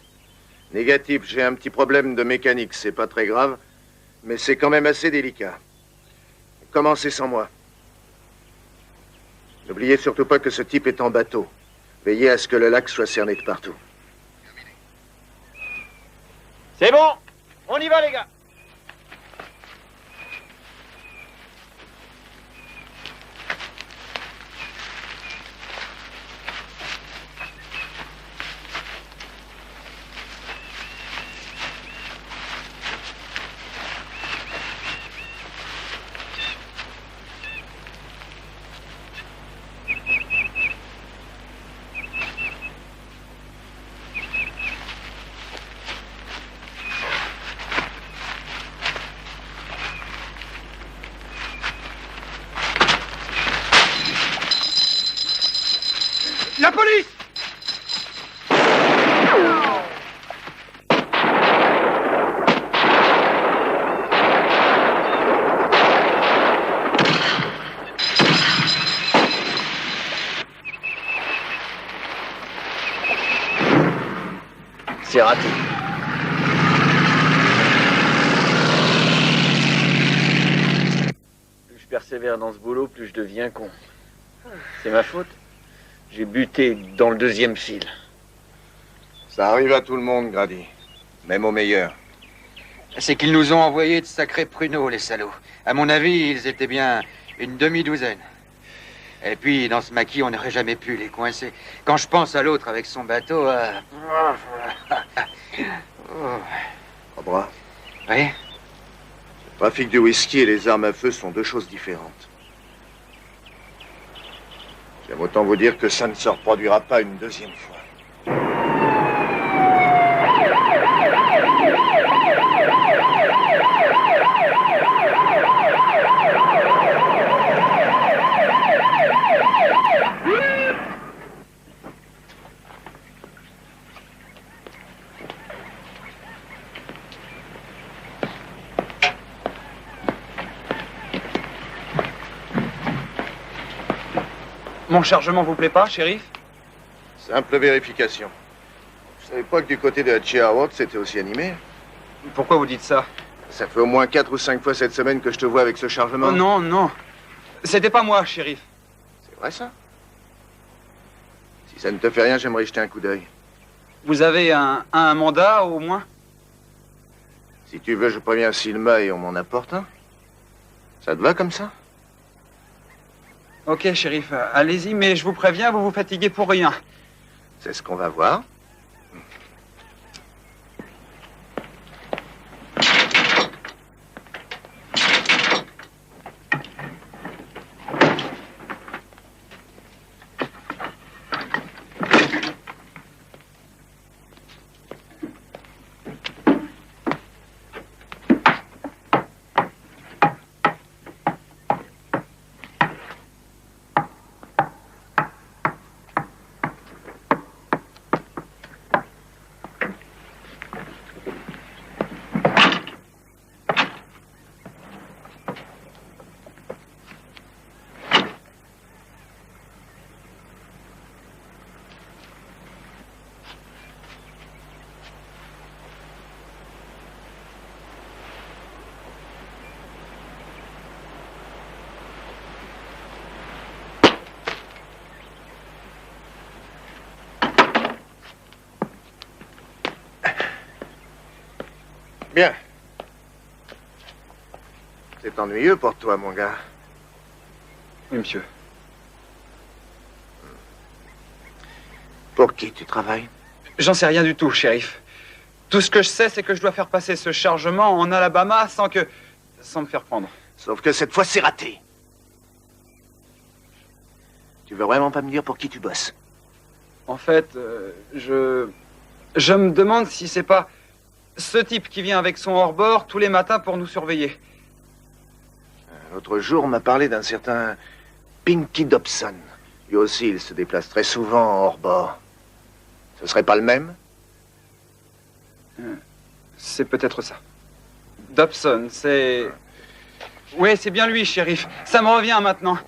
Négatif, j'ai un petit problème de mécanique. C'est pas très grave, mais c'est quand même assez délicat. Commencez sans moi. N'oubliez surtout pas que ce type est en bateau. Veillez à ce que le lac soit cerné de partout. C'est bon, on y va les gars. La police! C'est raté. Plus je persévère dans ce boulot, plus je deviens con. C'est ma faute. J'ai buté dans le deuxième fil. Ça arrive à tout le monde, Grady. Même aux meilleurs. C'est qu'ils nous ont envoyé de sacrés pruneaux, les salauds. À mon avis, ils étaient bien une demi-douzaine. Et puis, dans ce maquis, on n'aurait jamais pu les coincer. Quand je pense à l'autre avec son bateau... Cobra. Oui? Le trafic du whisky et les armes à feu sont deux choses différentes. J'aime autant vous dire que ça ne se reproduira pas une deuxième fois. Mon chargement vous plaît pas, shérif? Simple vérification. Je savais pas que du côté de Hatchie Howard, c'était aussi animé. Pourquoi vous dites ça? Ça fait au moins 4 ou 5 fois cette semaine que je te vois avec ce chargement. Oh non, non. C'était pas moi, shérif. C'est vrai, ça? Si ça ne te fait rien, j'aimerais jeter un coup d'œil. Vous avez un mandat, au moins? Si tu veux, je préviens Silma et on m'en apporte un. Ça te va comme ça? Ok, shérif, allez-y, mais je vous préviens, vous vous fatiguez pour rien. C'est ce qu'on va voir. C'est ennuyeux pour toi, mon gars. Oui, monsieur. Pour qui tu travailles? J'en sais rien du tout, shérif. Tout ce que je sais, c'est que je dois faire passer ce chargement en Alabama sans me faire prendre. Sauf que cette fois, c'est raté. Tu veux vraiment pas me dire pour qui tu bosses? En fait, je me demande si c'est pas ce type qui vient avec son hors-bord tous les matins pour nous surveiller. L'autre jour, on m'a parlé d'un certain Pinky Dobson. Lui aussi, il se déplace très souvent en hors-bord. Ce serait pas le même? C'est peut-être ça. Dobson, c'est... Oui, c'est bien lui, shérif. Ça me revient maintenant.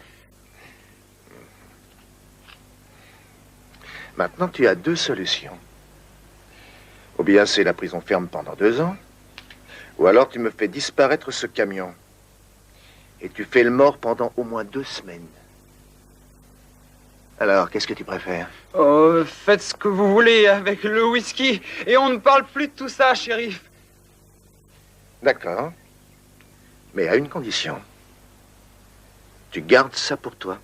Maintenant, tu as deux solutions. Ou bien c'est la prison ferme pendant 2 ans, ou alors tu me fais disparaître ce camion. Et tu fais le mort pendant au moins 2 semaines. Alors, qu'est-ce que tu préfères? Oh, faites ce que vous voulez avec le whisky, et on ne parle plus de tout ça, shérif. D'accord. Mais à une condition. Tu gardes ça pour toi.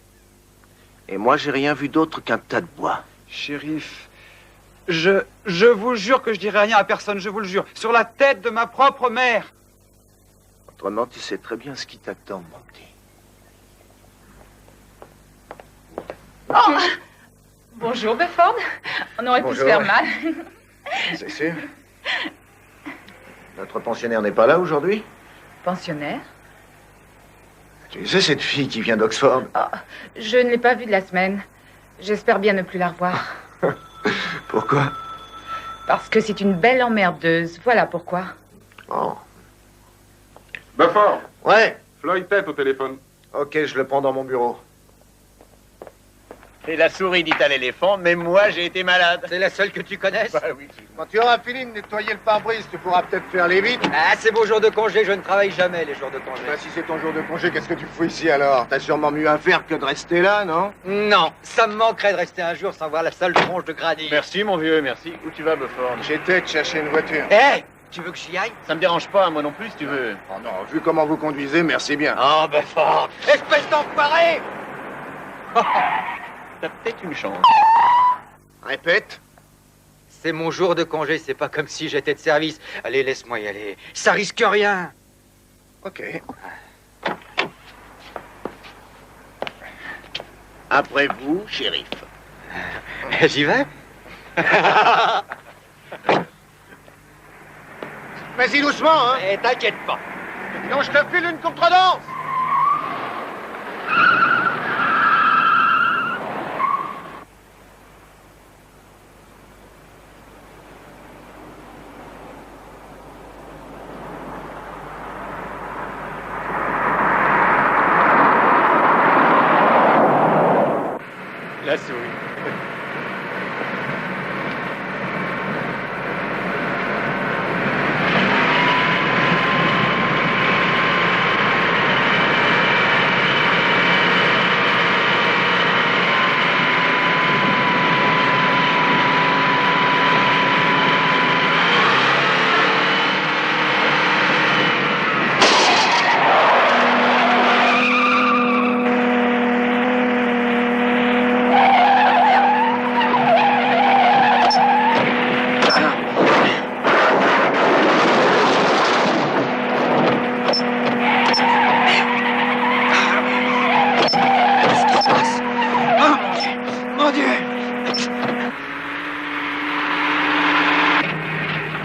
Et moi, j'ai rien vu d'autre qu'un tas de bois. Shérif, je vous jure que je dirai rien à personne, je vous le jure. Sur la tête de ma propre mère. Autrement, tu sais très bien ce qui t'attend, mon petit. Oh. Bonjour, Befford. On aurait pu se faire mal. C'est sûr. Notre pensionnaire n'est pas là aujourd'hui? Pensionnaire? Tu sais, cette fille qui vient d'Oxford? Oh, je ne l'ai pas vue de la semaine. J'espère bien ne plus la revoir. Pourquoi? Parce que c'est une belle emmerdeuse. Voilà pourquoi. Oh. Befford. Ouais. Floyd Pett au téléphone. Ok, je le prends dans mon bureau. Et la souris dit à l'éléphant, mais moi j'ai été malade. C'est la seule que tu connaisses? Bah oui. Quand tu auras fini de nettoyer le pare-brise, tu pourras peut-être faire les vitres. Ah, c'est mon jour de congé, je ne travaille jamais les jours de congé. Bah, si c'est ton jour de congé, qu'est-ce que tu fous ici alors? T'as sûrement mieux à faire que de rester là, non? Non, ça me manquerait de rester un jour sans voir la sale tronche de granit. Merci, mon vieux, merci. Où tu vas, Befford? J'étais de chercher une voiture. Hé, tu veux que j'y aille? Ça me dérange pas, moi non plus, si tu veux. Oh non, vu comment vous conduisez, merci bien. Oh, Befford, espèce d'enfoiré! T'as peut-être une chance. Répète. C'est mon jour de congé, c'est pas comme si j'étais de service. Allez, laisse-moi y aller. Ça risque rien. Ok. Après vous, shérif. J'y vais. Vas-y doucement, hein. Et t'inquiète pas. Sinon, je te file une contredanse. La souris.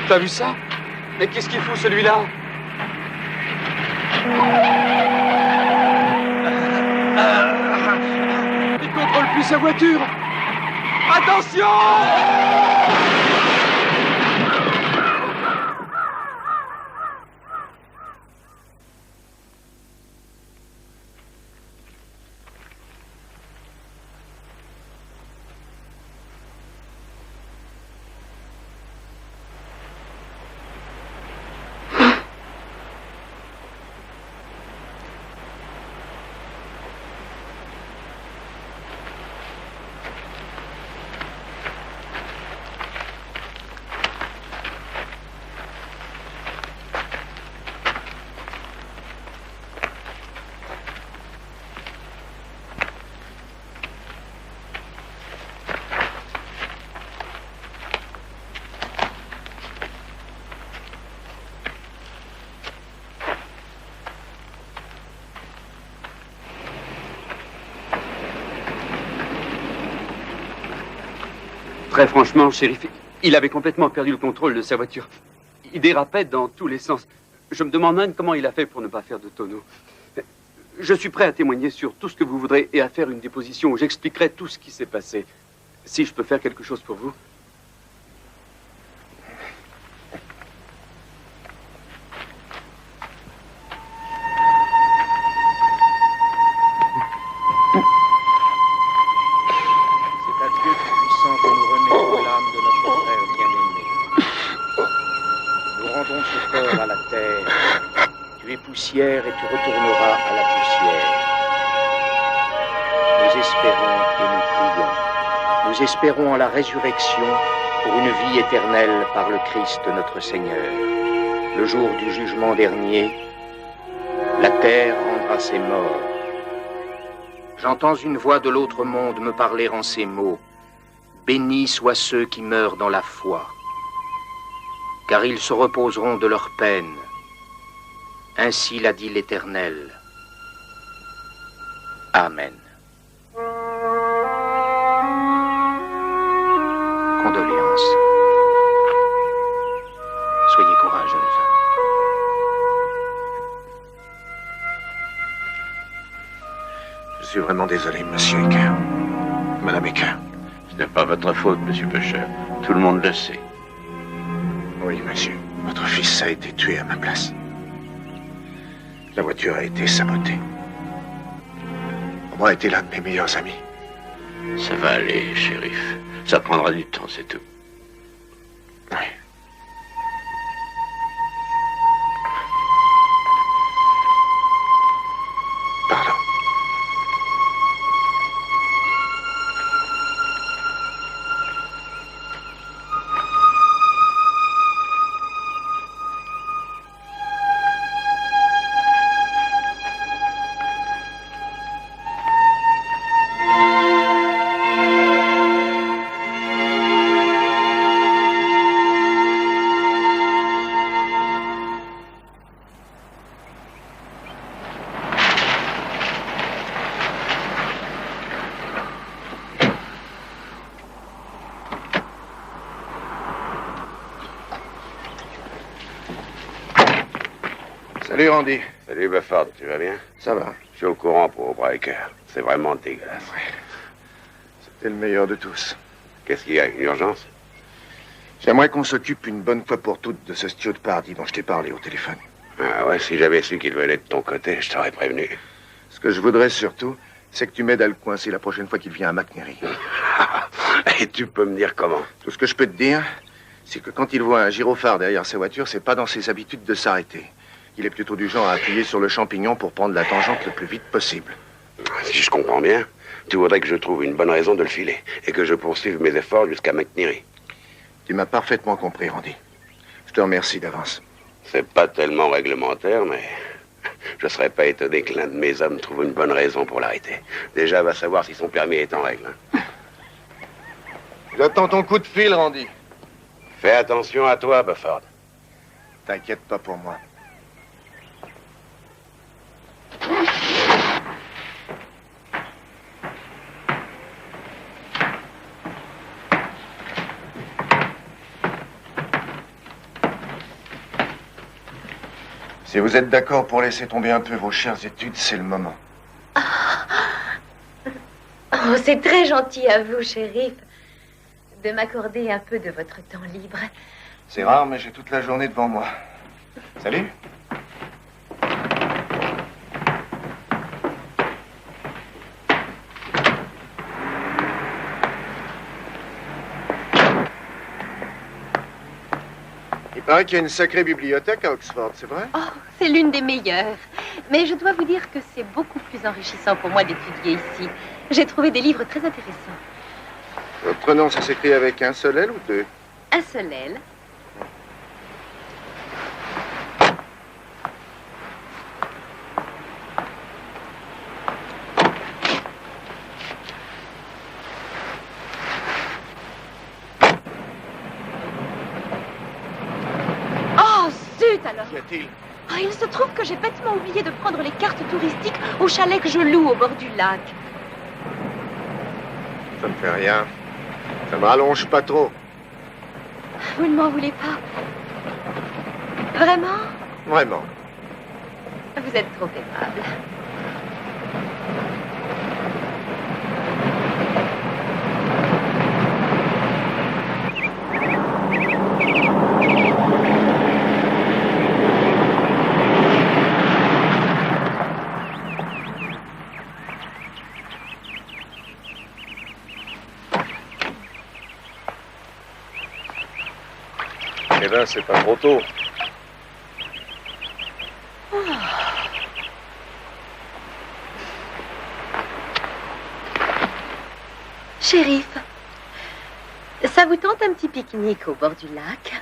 T'as vu ça? Mais qu'est-ce qu'il fout, celui-là? Il contrôle plus sa voiture! Attention! Très franchement, shérif, il avait complètement perdu le contrôle de sa voiture. Il dérapait dans tous les sens. Je me demande même comment il a fait pour ne pas faire de tonneau. Je suis prêt à témoigner sur tout ce que vous voudrez et à faire une déposition où j'expliquerai tout ce qui s'est passé. Si je peux faire quelque chose pour vous. C'est à Dieu tout-puissant que nous remettons l'âme de notre frère bien-aimé. Nous rendons ce corps à la terre. Tu es poussière et tu retourneras à la poussière. Nous espérons et nous prions. Nous espérons en la résurrection pour une vie éternelle par le Christ notre Seigneur. Le jour du jugement dernier, la terre rendra ses morts. J'entends une voix de l'autre monde me parler en ces mots. Bénis soient ceux qui meurent dans la foi, car ils se reposeront de leur peine. Ainsi l'a dit l'Éternel. Amen. Condoléances. Soyez courageuses. Je suis vraiment désolé, monsieur Ecker. Madame Ecker. Ce n'est pas votre faute, monsieur Pusher. Tout le monde le sait. Oui, monsieur. Votre fils a été tué à ma place. La voiture a été sabotée. Moi, était l'un de mes meilleurs amis. Ça va aller, shérif. Ça prendra du temps, c'est tout. Oui. Pardon. Salut Randy. Salut Bufford, tu vas bien? Ça va. Je suis au courant pour Breaker. C'est vraiment dégueulasse. C'était le meilleur de tous. Qu'est-ce qu'il y a? Une urgence? J'aimerais qu'on s'occupe une bonne fois pour toutes de ce Stuart Pardy dont je t'ai parlé au téléphone. Ah ouais, si j'avais su qu'il venait de ton côté, je t'aurais prévenu. Ce que je voudrais surtout, c'est que tu m'aides à le coincer la prochaine fois qu'il vient à McNairy. Et tu peux me dire comment? Tout ce que je peux te dire, c'est que quand il voit un gyrophare derrière sa voiture, c'est pas dans ses habitudes de s'arrêter. Il est plutôt du genre à appuyer sur le champignon pour prendre la tangente le plus vite possible. Si je comprends bien, tu voudrais que je trouve une bonne raison de le filer et que je poursuive mes efforts jusqu'à McNairy. Tu m'as parfaitement compris, Randy. Je te remercie d'avance. C'est pas tellement réglementaire, mais je serais pas étonné que l'un de mes hommes trouve une bonne raison pour l'arrêter. Déjà, va savoir si son permis est en règle. J'attends ton coup de fil, Randy. Fais attention à toi, Bufford. T'inquiète pas pour moi. Si vous êtes d'accord pour laisser tomber un peu vos chères études, c'est le moment. Oh, c'est très gentil à vous, shérif, de m'accorder un peu de votre temps libre. C'est rare, mais j'ai toute la journée devant moi. Salut. Il paraît qu'il y a une sacrée bibliothèque à Oxford, c'est vrai? Oh, c'est l'une des meilleures. Mais je dois vous dire que c'est beaucoup plus enrichissant pour moi d'étudier ici. J'ai trouvé des livres très intéressants. Votre nom, ça s'écrit avec un seul L ou deux? Un seul L. Alors. Qu'y a-t-il? Oh, il se trouve que j'ai bêtement oublié de prendre les cartes touristiques au chalet que je loue au bord du lac. Ça ne fait rien. Ça me rallonge pas trop. Vous ne m'en voulez pas. Vraiment? Vraiment. Vous êtes trop aimable. Eh ben, c'est pas trop tôt. Shérif, ça vous tente un petit pique-nique au bord du lac?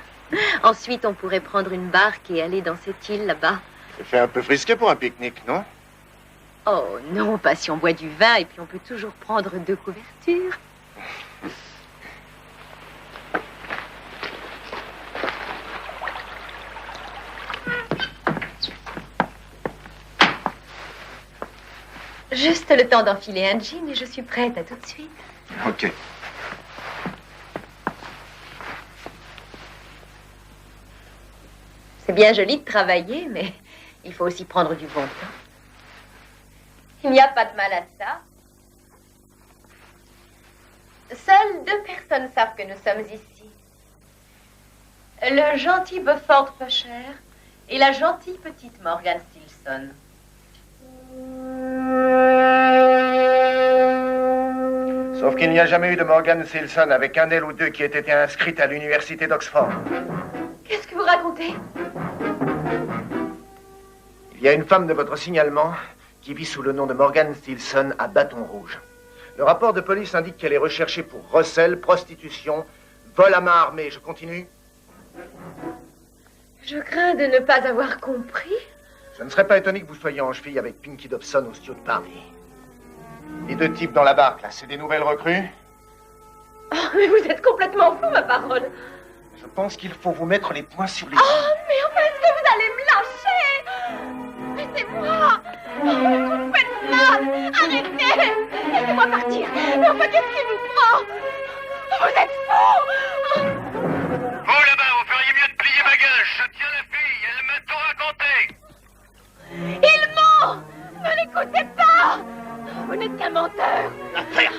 Ensuite, on pourrait prendre une barque et aller dans cette île là-bas. Ça fait un peu frisqué pour un pique-nique, non? Oh non, pas si on boit du vin et puis on peut toujours prendre 2 couvertures. Juste le temps d'enfiler un jean et je suis prête à tout de suite. Ok. C'est bien joli de travailler, mais il faut aussi prendre du bon temps. Il n'y a pas de mal à ça. Seules 2 personnes savent que nous sommes ici. Le gentil Beaufort Pusher et la gentille petite Morgan Stilson. Sauf qu'il n'y a jamais eu de Morgan Stilson avec un d'elle ou 2 qui aient été inscrites à l'université d'Oxford. Qu'est-ce que vous racontez? Il y a une femme de votre signalement qui vit sous le nom de Morgan Stilson à Bâton Rouge. Le rapport de police indique qu'elle est recherchée pour recel, prostitution, vol à main armée. Je continue? Je crains de ne pas avoir compris. Je ne serais pas étonné que vous soyez en cheville avec Pinky Dobson au studio de Paris. Les 2 types dans la barque, là, c'est des nouvelles recrues? Oh, mais vous êtes complètement fou, ma parole. Je pense qu'il faut vous mettre les points sur les... Oh, mais enfin, est-ce que vous allez me lâcher? Laissez-moi. Oh, vous faites mal. Arrêtez. Laissez-moi partir. Mais enfin, qu'est-ce qui vous prend? Vous êtes fou. Vous, là-bas, vous feriez mieux de plier ma gueule. Je tiens la fille, elle m'a tout raconté. Il ment. Ne l'écoutez pas. Vous n'êtes qu'un menteur. L'affaire.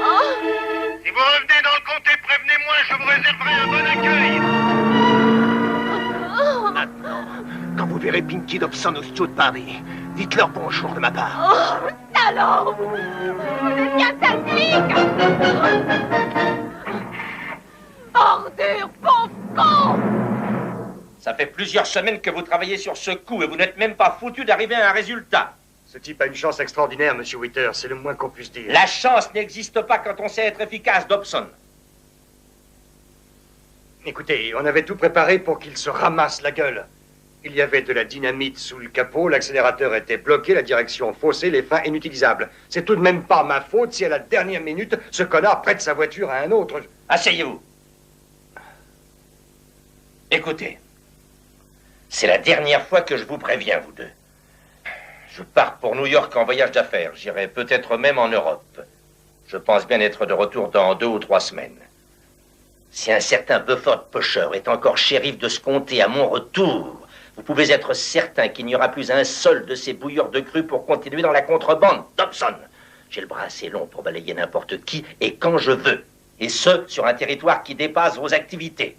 Oh. Si vous revenez dans le comté, prévenez-moi, je vous réserverai un bon accueil. Maintenant, quand vous verrez Pinky Dobson au studio de Paris, dites-leur bonjour de ma part. Oh, salaud. Vous êtes bien sadique. Ordure, pauvre con. Ça fait plusieurs semaines que vous travaillez sur ce coup et vous n'êtes même pas foutu d'arriver à un résultat. Ce type a une chance extraordinaire, Monsieur Witter, c'est le moins qu'on puisse dire. La chance n'existe pas quand on sait être efficace, Dobson. Écoutez, on avait tout préparé pour qu'il se ramasse la gueule. Il y avait de la dynamite sous le capot, l'accélérateur était bloqué, la direction faussée, les freins inutilisables. C'est tout de même pas ma faute si à la dernière minute, ce connard prête sa voiture à un autre. Asseyez-vous. Écoutez, c'est la dernière fois que je vous préviens, vous deux. Je pars pour New York en voyage d'affaires. J'irai peut-être même en Europe. Je pense bien être de retour dans 2 ou 3 semaines. Si un certain Beaufort Pusher est encore shérif de ce comté à mon retour, vous pouvez être certain qu'il n'y aura plus un seul de ces bouilleurs de cru pour continuer dans la contrebande. Dobson, j'ai le bras assez long pour balayer n'importe qui et quand je veux. Et ce, sur un territoire qui dépasse vos activités.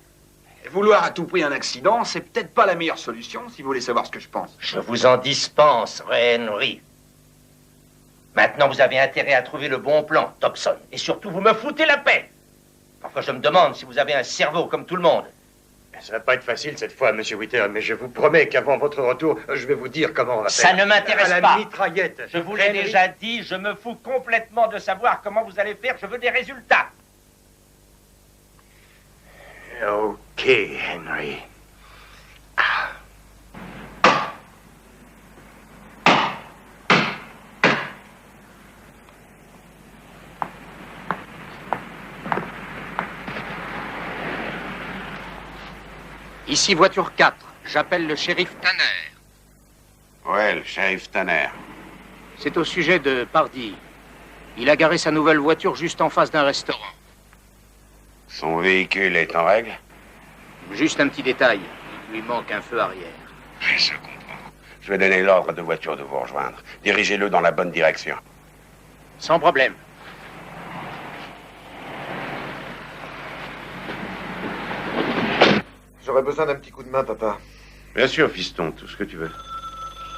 Vouloir à tout prix un accident, c'est peut-être pas la meilleure solution, si vous voulez savoir ce que je pense. Je vous en dispense, Ray Henry. Maintenant, vous avez intérêt à trouver le bon plan, Dobson. Et surtout, vous me foutez la paix. Parfois, je me demande si vous avez un cerveau comme tout le monde. Ça va pas être facile cette fois, Monsieur Witter, mais je vous promets qu'avant votre retour, je vais vous dire comment on va faire. Ça ne m'intéresse pas. À la mitraillette. Je vous l'ai déjà dit, je me fous complètement de savoir comment vous allez faire. Je veux des résultats. Ok, Henry. Ici voiture 4. J'appelle le shérif Tanner. Ouais, le shérif Tanner. C'est au sujet de Pardee. Il a garé sa nouvelle voiture juste en face d'un restaurant. Son véhicule est en règle? Juste un petit détail. Il lui manque un feu arrière. Je comprends. Je vais donner l'ordre à 2 voitures de vous rejoindre. Dirigez-le dans la bonne direction. Sans problème. J'aurais besoin d'un petit coup de main, papa. Bien sûr, fiston, tout ce que tu veux.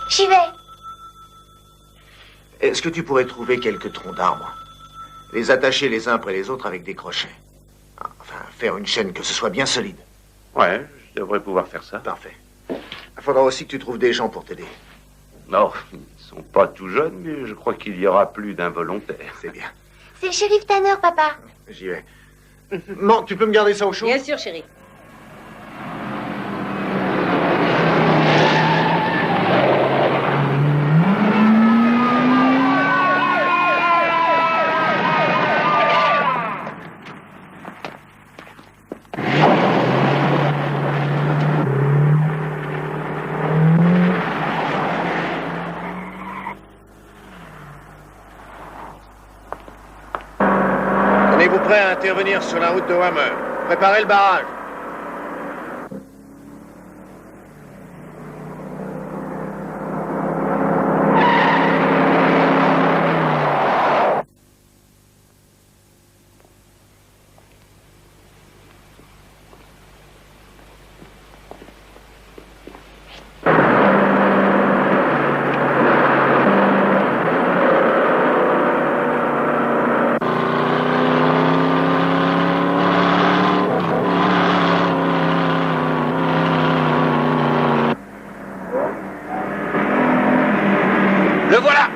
J'y vais. Est-ce que tu pourrais trouver quelques troncs d'arbres? Les attacher les uns après les autres avec des crochets. Enfin, faire une chaîne que ce soit bien solide. Ouais, je devrais pouvoir faire ça. Parfait. Il faudra aussi que tu trouves des gens pour t'aider. Non, ils ne sont pas tout jeunes, mais je crois qu'il y aura plus d'un volontaire. C'est bien. C'est le shérif Tanner, papa. J'y vais. Non, tu peux me garder ça au chaud? Bien sûr, chérie. Tenez-vous prêt à intervenir sur la route de Hammer. Préparez le barrage. Le voilà!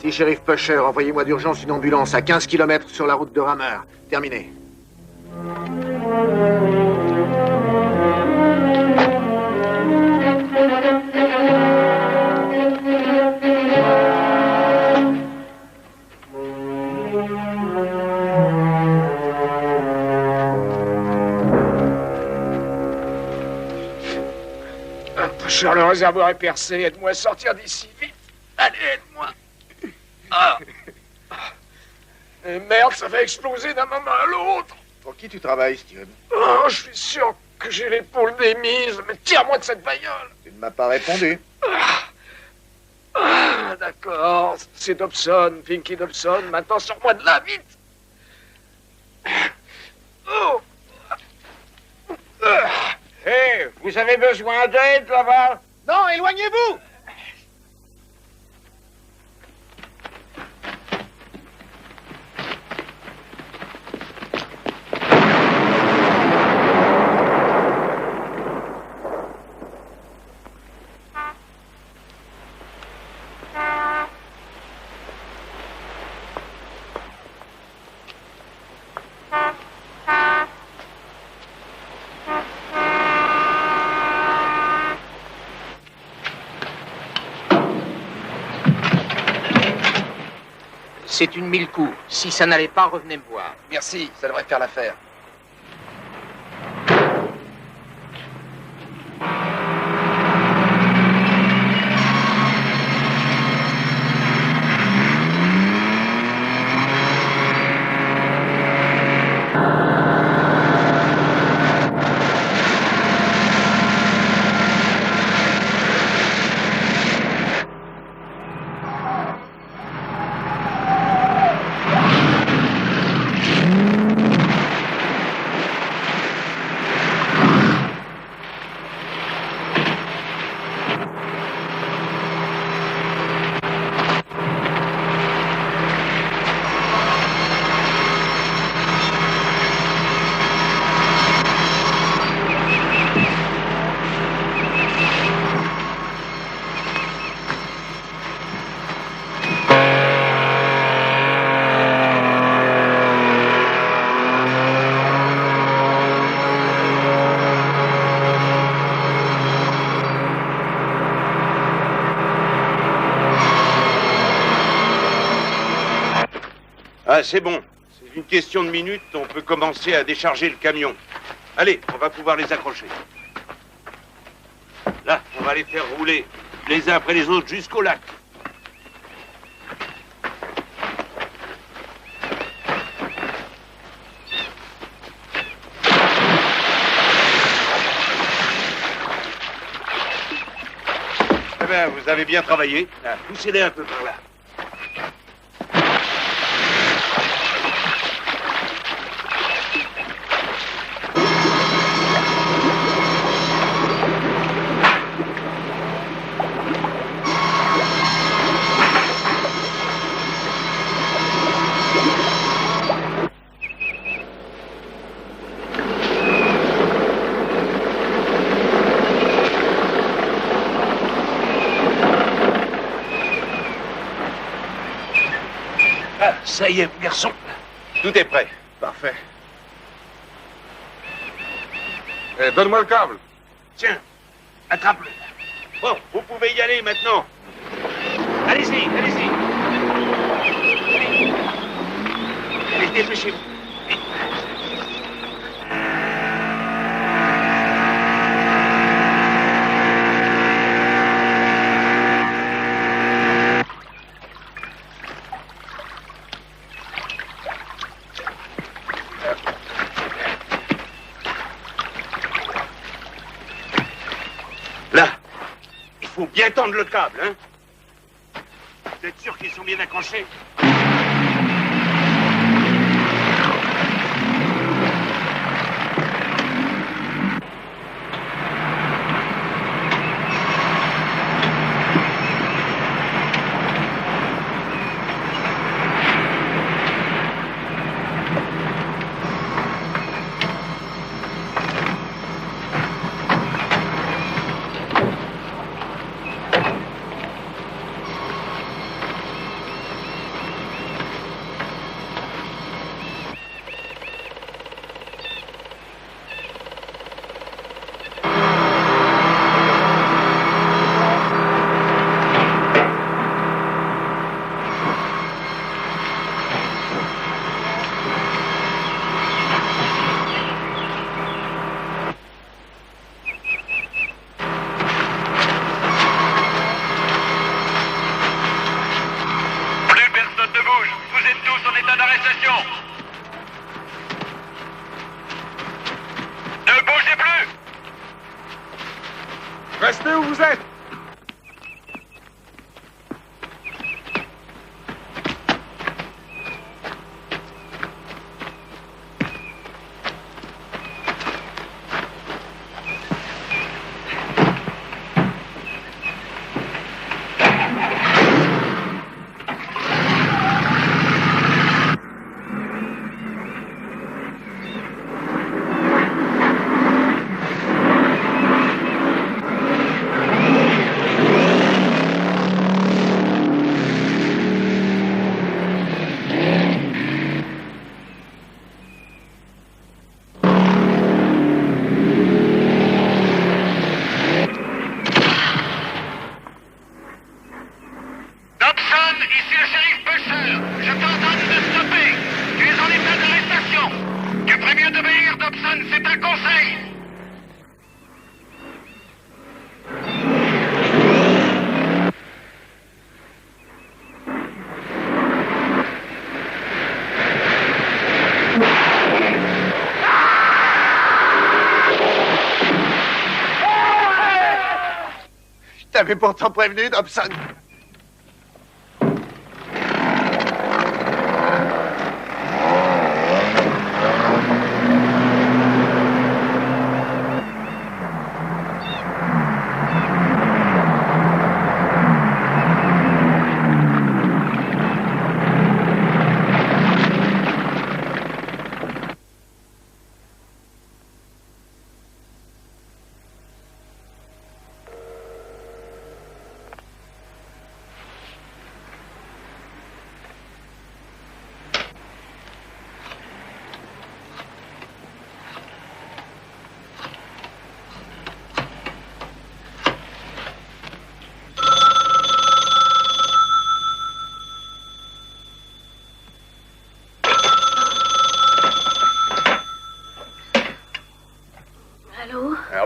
Ici, shérif Pusher, envoyez-moi d'urgence une ambulance à 15 km sur la route de Hammer. Terminé. Pusher, le réservoir est percé. Aide-moi à sortir d'ici, vite. Allez, aide-moi. Ah. Et merde, ça va exploser d'un moment à l'autre. Pour qui tu travailles, Steven? Oh, je suis sûr que j'ai l'épaule démise. Mais tire-moi de cette bagnole. Tu ne m'as pas répondu. Ah, d'accord. C'est Dobson, Pinky Dobson. Maintenant, sors-moi de là, vite. Oh. Hé, vous avez besoin d'aide là-bas? Non, éloignez-vous. C'est une 1000 coups. Si ça n'allait pas, revenez me voir. Merci, ça devrait faire l'affaire. Ah, c'est bon. C'est une question de minutes, on peut commencer à décharger le camion. Allez, on va pouvoir les accrocher. Là, on va les faire rouler les uns après les autres jusqu'au lac. Eh bien, vous avez bien travaillé. Là, poussez-les un peu par là. Ça y est, mon garçon. Tout est prêt. Parfait. Donne-moi le câble. Tiens, attrape-le. Bon, vous pouvez y aller maintenant. Allez-y, allez-y. Allez, dépêchez-vous. Faut bien tendre le câble, hein? Vous êtes sûr qu'ils sont bien accrochés? Restez où vous êtes. Je t'avais pourtant prévenu, Dobson.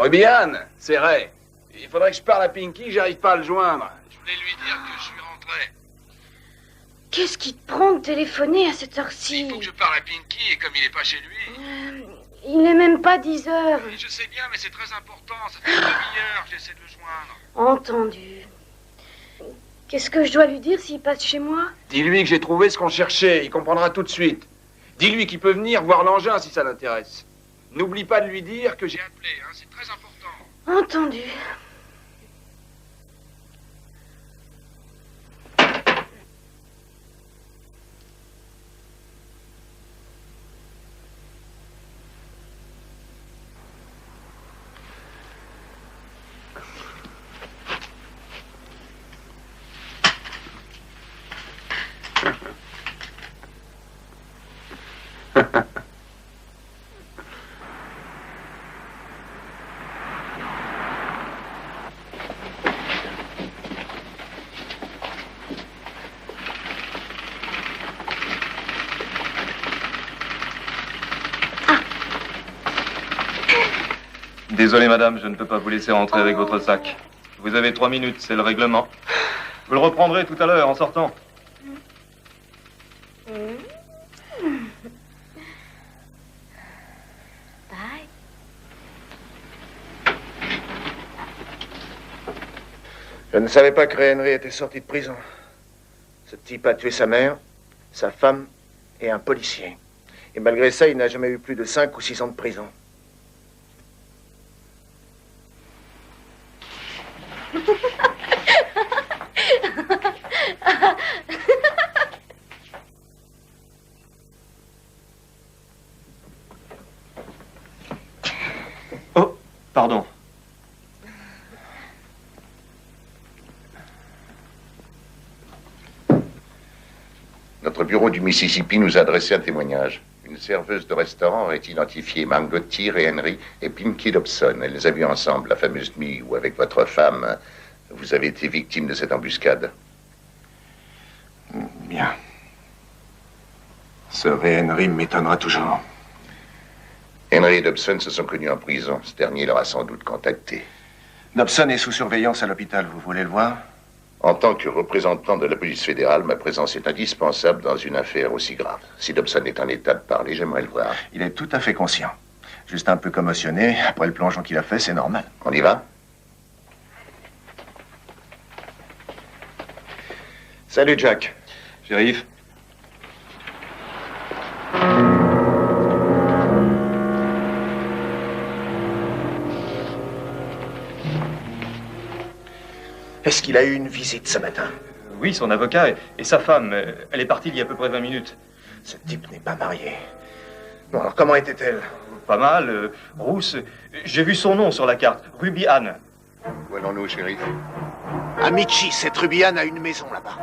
Ruby Ann, c'est Ray. Il faudrait que je parle à Pinky, j'arrive pas à le joindre. Je voulais lui dire que je suis rentré. Qu'est-ce qui te prend de téléphoner à cette heure-ci? Il faut que je parle à Pinky et comme il est pas chez lui... Il n'est même pas 10 heures. Je sais bien, mais c'est très important. Ça fait une demi-heure que j'essaie de le joindre. Entendu. Qu'est-ce que je dois lui dire s'il passe chez moi? Dis-lui que j'ai trouvé ce qu'on cherchait. Il comprendra tout de suite. Dis-lui qu'il peut venir voir l'engin si ça l'intéresse. N'oublie pas de lui dire que j'ai appelé. Hein, c'est très important. Entendu. Désolé, madame, je ne peux pas vous laisser rentrer avec votre sac. Vous avez 3 minutes, c'est le règlement. Vous le reprendrez tout à l'heure en sortant. Bye. Je ne savais pas que Ray Henry était sorti de prison. Ce type a tué sa mère, sa femme et un policier. Et malgré ça, il n'a jamais eu plus de 5 ou 6 ans de prison. Oh, pardon. Notre bureau du Mississippi nous a adressé un témoignage. Une serveuse de restaurant aurait identifié Mangotti, Ray Henry et Pinky Dobson. Elle les a vus ensemble la fameuse nuit où, avec votre femme, vous avez été victime de cette embuscade. Bien. Ce Ray Henry m'étonnera toujours. Henry et Dobson se sont connus en prison. Ce dernier leur a sans doute contacté. Dobson est sous surveillance à l'hôpital. Vous voulez le voir? En tant que représentant de la police fédérale, ma présence est indispensable dans une affaire aussi grave. Si Dobson est en état de parler, j'aimerais le voir. Il est tout à fait conscient. Juste un peu commotionné. Après le plongeon qu'il a fait, c'est normal. On y va? Salut, Jack. Shérif. Est-ce qu'il a eu une visite ce matin? Oui, son avocat et sa femme. Elle est partie il y a à peu près 20 minutes. Ce type n'est pas marié. Bon, alors comment était-elle? Pas mal, rousse. J'ai vu son nom sur la carte, Ruby Ann. Où allons-nous, shérif? À Michi, cette Ruby Ann a une maison là-bas.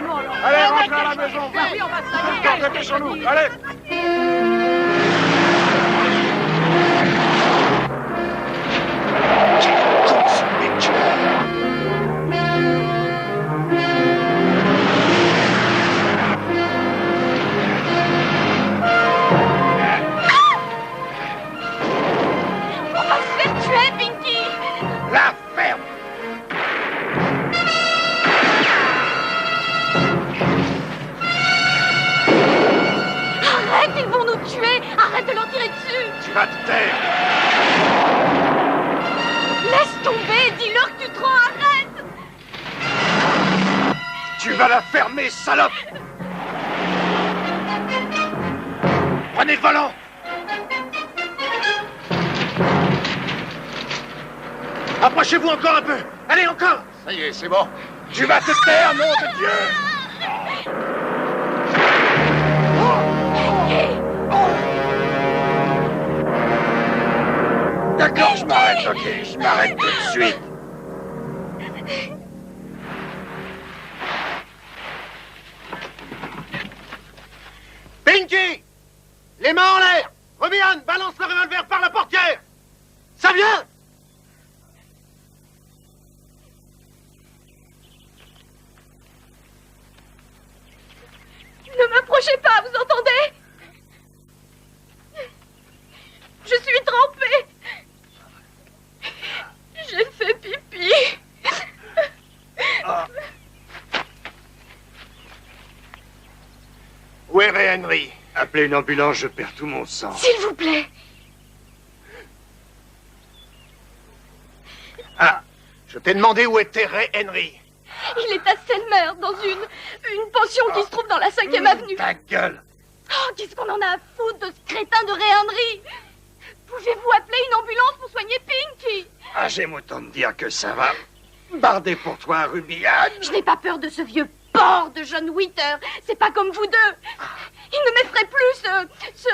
seulement, alors. Allez, rentrez à la maison. Oui, on va se la Dépêchons-nous. Allez. On va se faire tuer, Pinky. La ferme. Arrête, ils vont nous tuer. Arrête de leur tirer dessus. Tu vas te taire. Laisse tomber, dis-leur que tu te rends, arrête. Tu vas la fermer, salope. Prenez le volant. Approchez-vous encore un peu. Allez, encore. Ça y est, c'est bon. Tu vas te taire, nom de Dieu. D'accord, je m'arrête, ok. Je m'arrête tout de suite. Pinky! Les mains en l'air! Ruby-Ann, balance le revolver par la portière! Ça vient! Ne m'approchez pas, vous entendez? Je suis trempée. J'ai fait pipi. Où est Ray Henry? Appelez une ambulance, je perds tout mon sang. S'il vous plaît. Ah, je t'ai demandé où était Ray Henry. Il est à Selmer, dans une pension qui se trouve dans la 5e avenue. Ta gueule! Oh, qu'est-ce qu'on en a à foutre de ce crétin de Ray Henry? Pouvez-vous appeler une ambulance pour soigner Pinky? Ah, j'aime autant te dire que ça va barder pour toi, Ruby-Ann. Je n'ai pas peur de ce vieux porc de John Witter. C'est pas comme vous deux. Il ne m'effraie plus, ce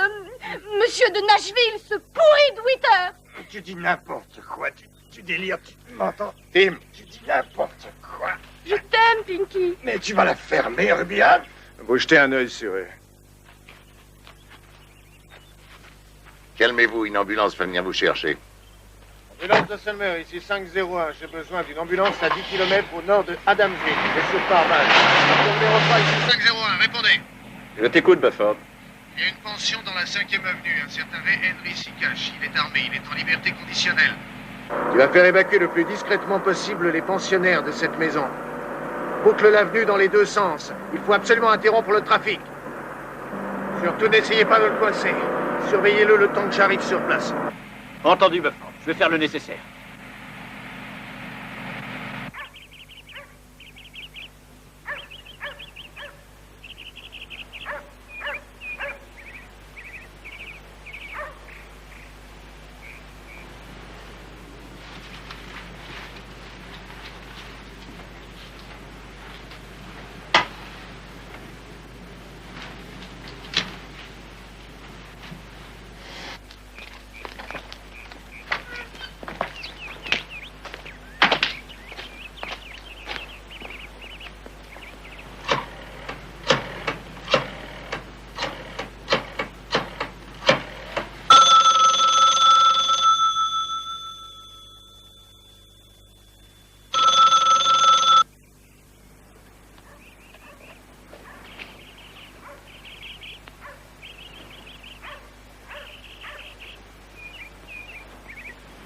monsieur de Nashville, ce pourri de Witter. Tu dis n'importe quoi, tu délires, tu m'entends? Tim, tu dis n'importe quoi. Je t'aime, Pinky. Mais tu vas la fermer, Ruby-Ann? Vous jetez un œil sur eux. Calmez-vous, une ambulance va venir vous chercher. Ambulance de Selmer, ici 501. J'ai besoin d'une ambulance à 10 km au nord de Adamsville. Monsieur Parman. Numéro 3, ici 501. Répondez. Je t'écoute, Bufford. Il y a une pension dans la 5e avenue. Un certain Ray Henry s'y cache. Il est armé. Il est en liberté conditionnelle. Tu vas faire évacuer le plus discrètement possible les pensionnaires de cette maison. Boucle l'avenue dans les deux sens. Il faut absolument interrompre le trafic. Surtout n'essayez pas de le coincer. Surveillez-le le temps que j'arrive sur place. Entendu, Bufford. Je vais faire le nécessaire.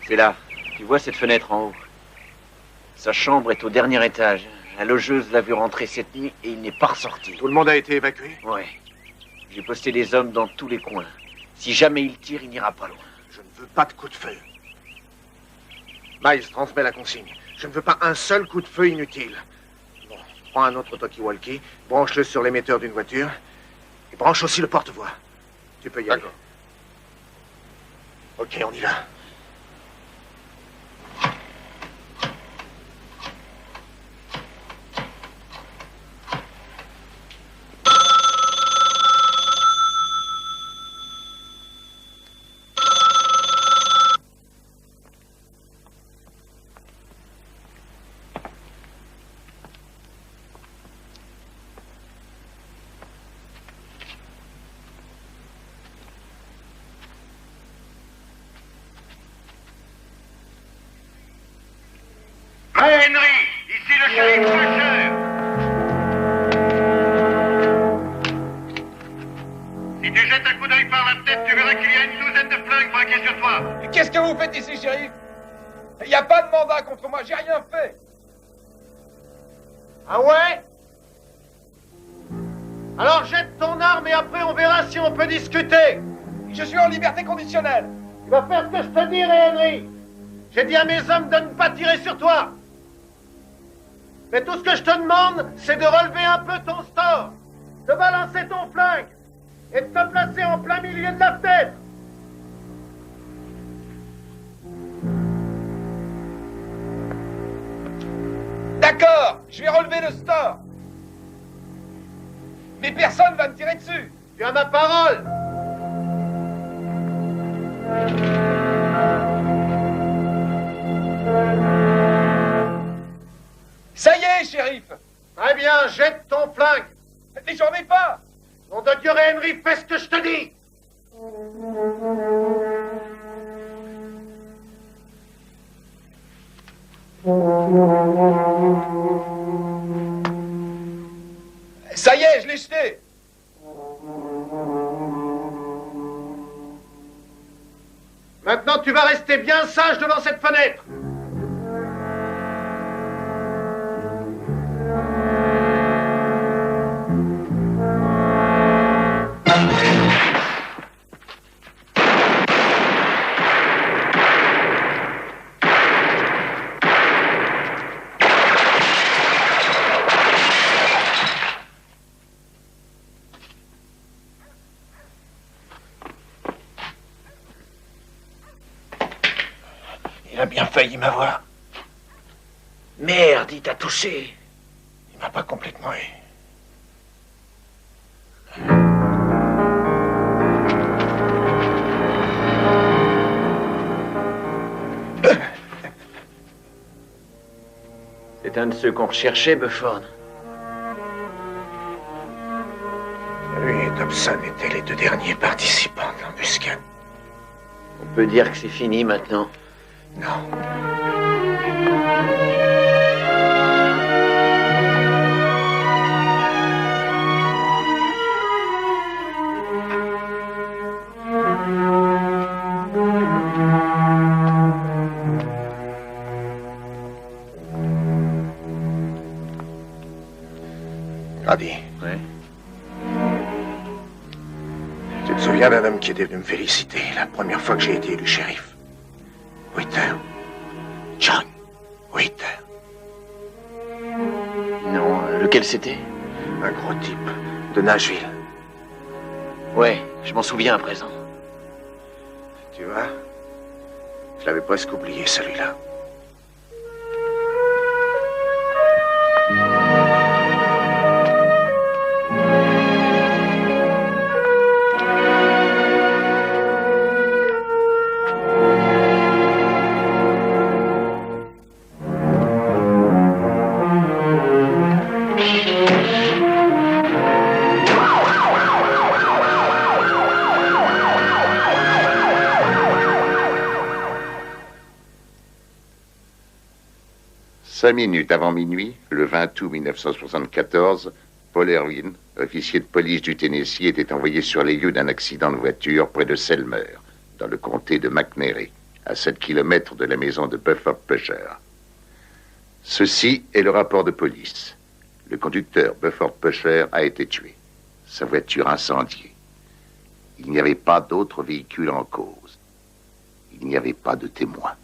C'est là. Tu vois cette fenêtre en haut? Sa chambre est au dernier étage. La logeuse l'a vu rentrer cette nuit et il n'est pas ressorti. Tout le monde a été évacué? Ouais. J'ai posté des hommes dans tous les coins. Si jamais il tire, il n'ira pas loin. Je ne veux pas de coup de feu. Miles, transmets la consigne. Je ne veux pas un seul coup de feu inutile. Bon, prends un autre talkie-walkie, branche-le sur l'émetteur d'une voiture et branche aussi le porte-voix. Tu peux y aller. D'accord. Ok, on y va. shérif Pusher. Si tu jettes un coup d'œil par la fenêtre, tu verras qu'il y a une douzaine de flingues braqués sur toi. Qu'est-ce que vous faites ici, shérif? Il n'y a pas de mandat contre moi, j'ai rien fait. Ah ouais? Alors jette ton arme et après on verra si on peut discuter. Je suis en liberté conditionnelle. Tu vas faire ce que je te dirai, Henry. J'ai dit à mes hommes de ne pas tirer sur toi. Mais tout ce que je te demande, c'est de relever un peu ton store, de balancer ton flingue et de te placer en plein milieu de la fenêtre. D'accord, je vais relever le store. Mais personne va me tirer dessus. Tu as ma parole. Ça y est, shérif. Très bien, jette ton flingue. Mais j'en ai pas. Nom de Dieu, Henry, fais ce que je te dis. Ça y est, je l'ai jeté. Maintenant, tu vas rester bien sage devant cette fenêtre. Il a bien failli m'avoir. Merde, il t'a touché. Il m'a pas complètement eu. C'est un de ceux qu'on recherchait, Bufford. Lui et Dobson étaient les deux derniers participants de l'embuscade. On peut dire que c'est fini maintenant. Non. Grady. Ouais. Tu te souviens d'un homme qui était venu me féliciter la première fois que j'ai été élu shérif? Whitter. John Whitter. Non, lequel c'était? Un gros type de Nashville. Ouais, je m'en souviens à présent. Tu vois, je l'avais presque oublié, celui-là. Cinq minutes avant minuit, le 20 août 1974, Paul Erwin, officier de police du Tennessee, était envoyé sur les lieux d'un accident de voiture près de Selmer, dans le comté de McNairy, à 7 kilomètres de la maison de Bufford Pusher. Ceci est le rapport de police. Le conducteur Bufford Pusher a été tué. Sa voiture incendiée. Il n'y avait pas d'autre véhicule en cause. Il n'y avait pas de témoins.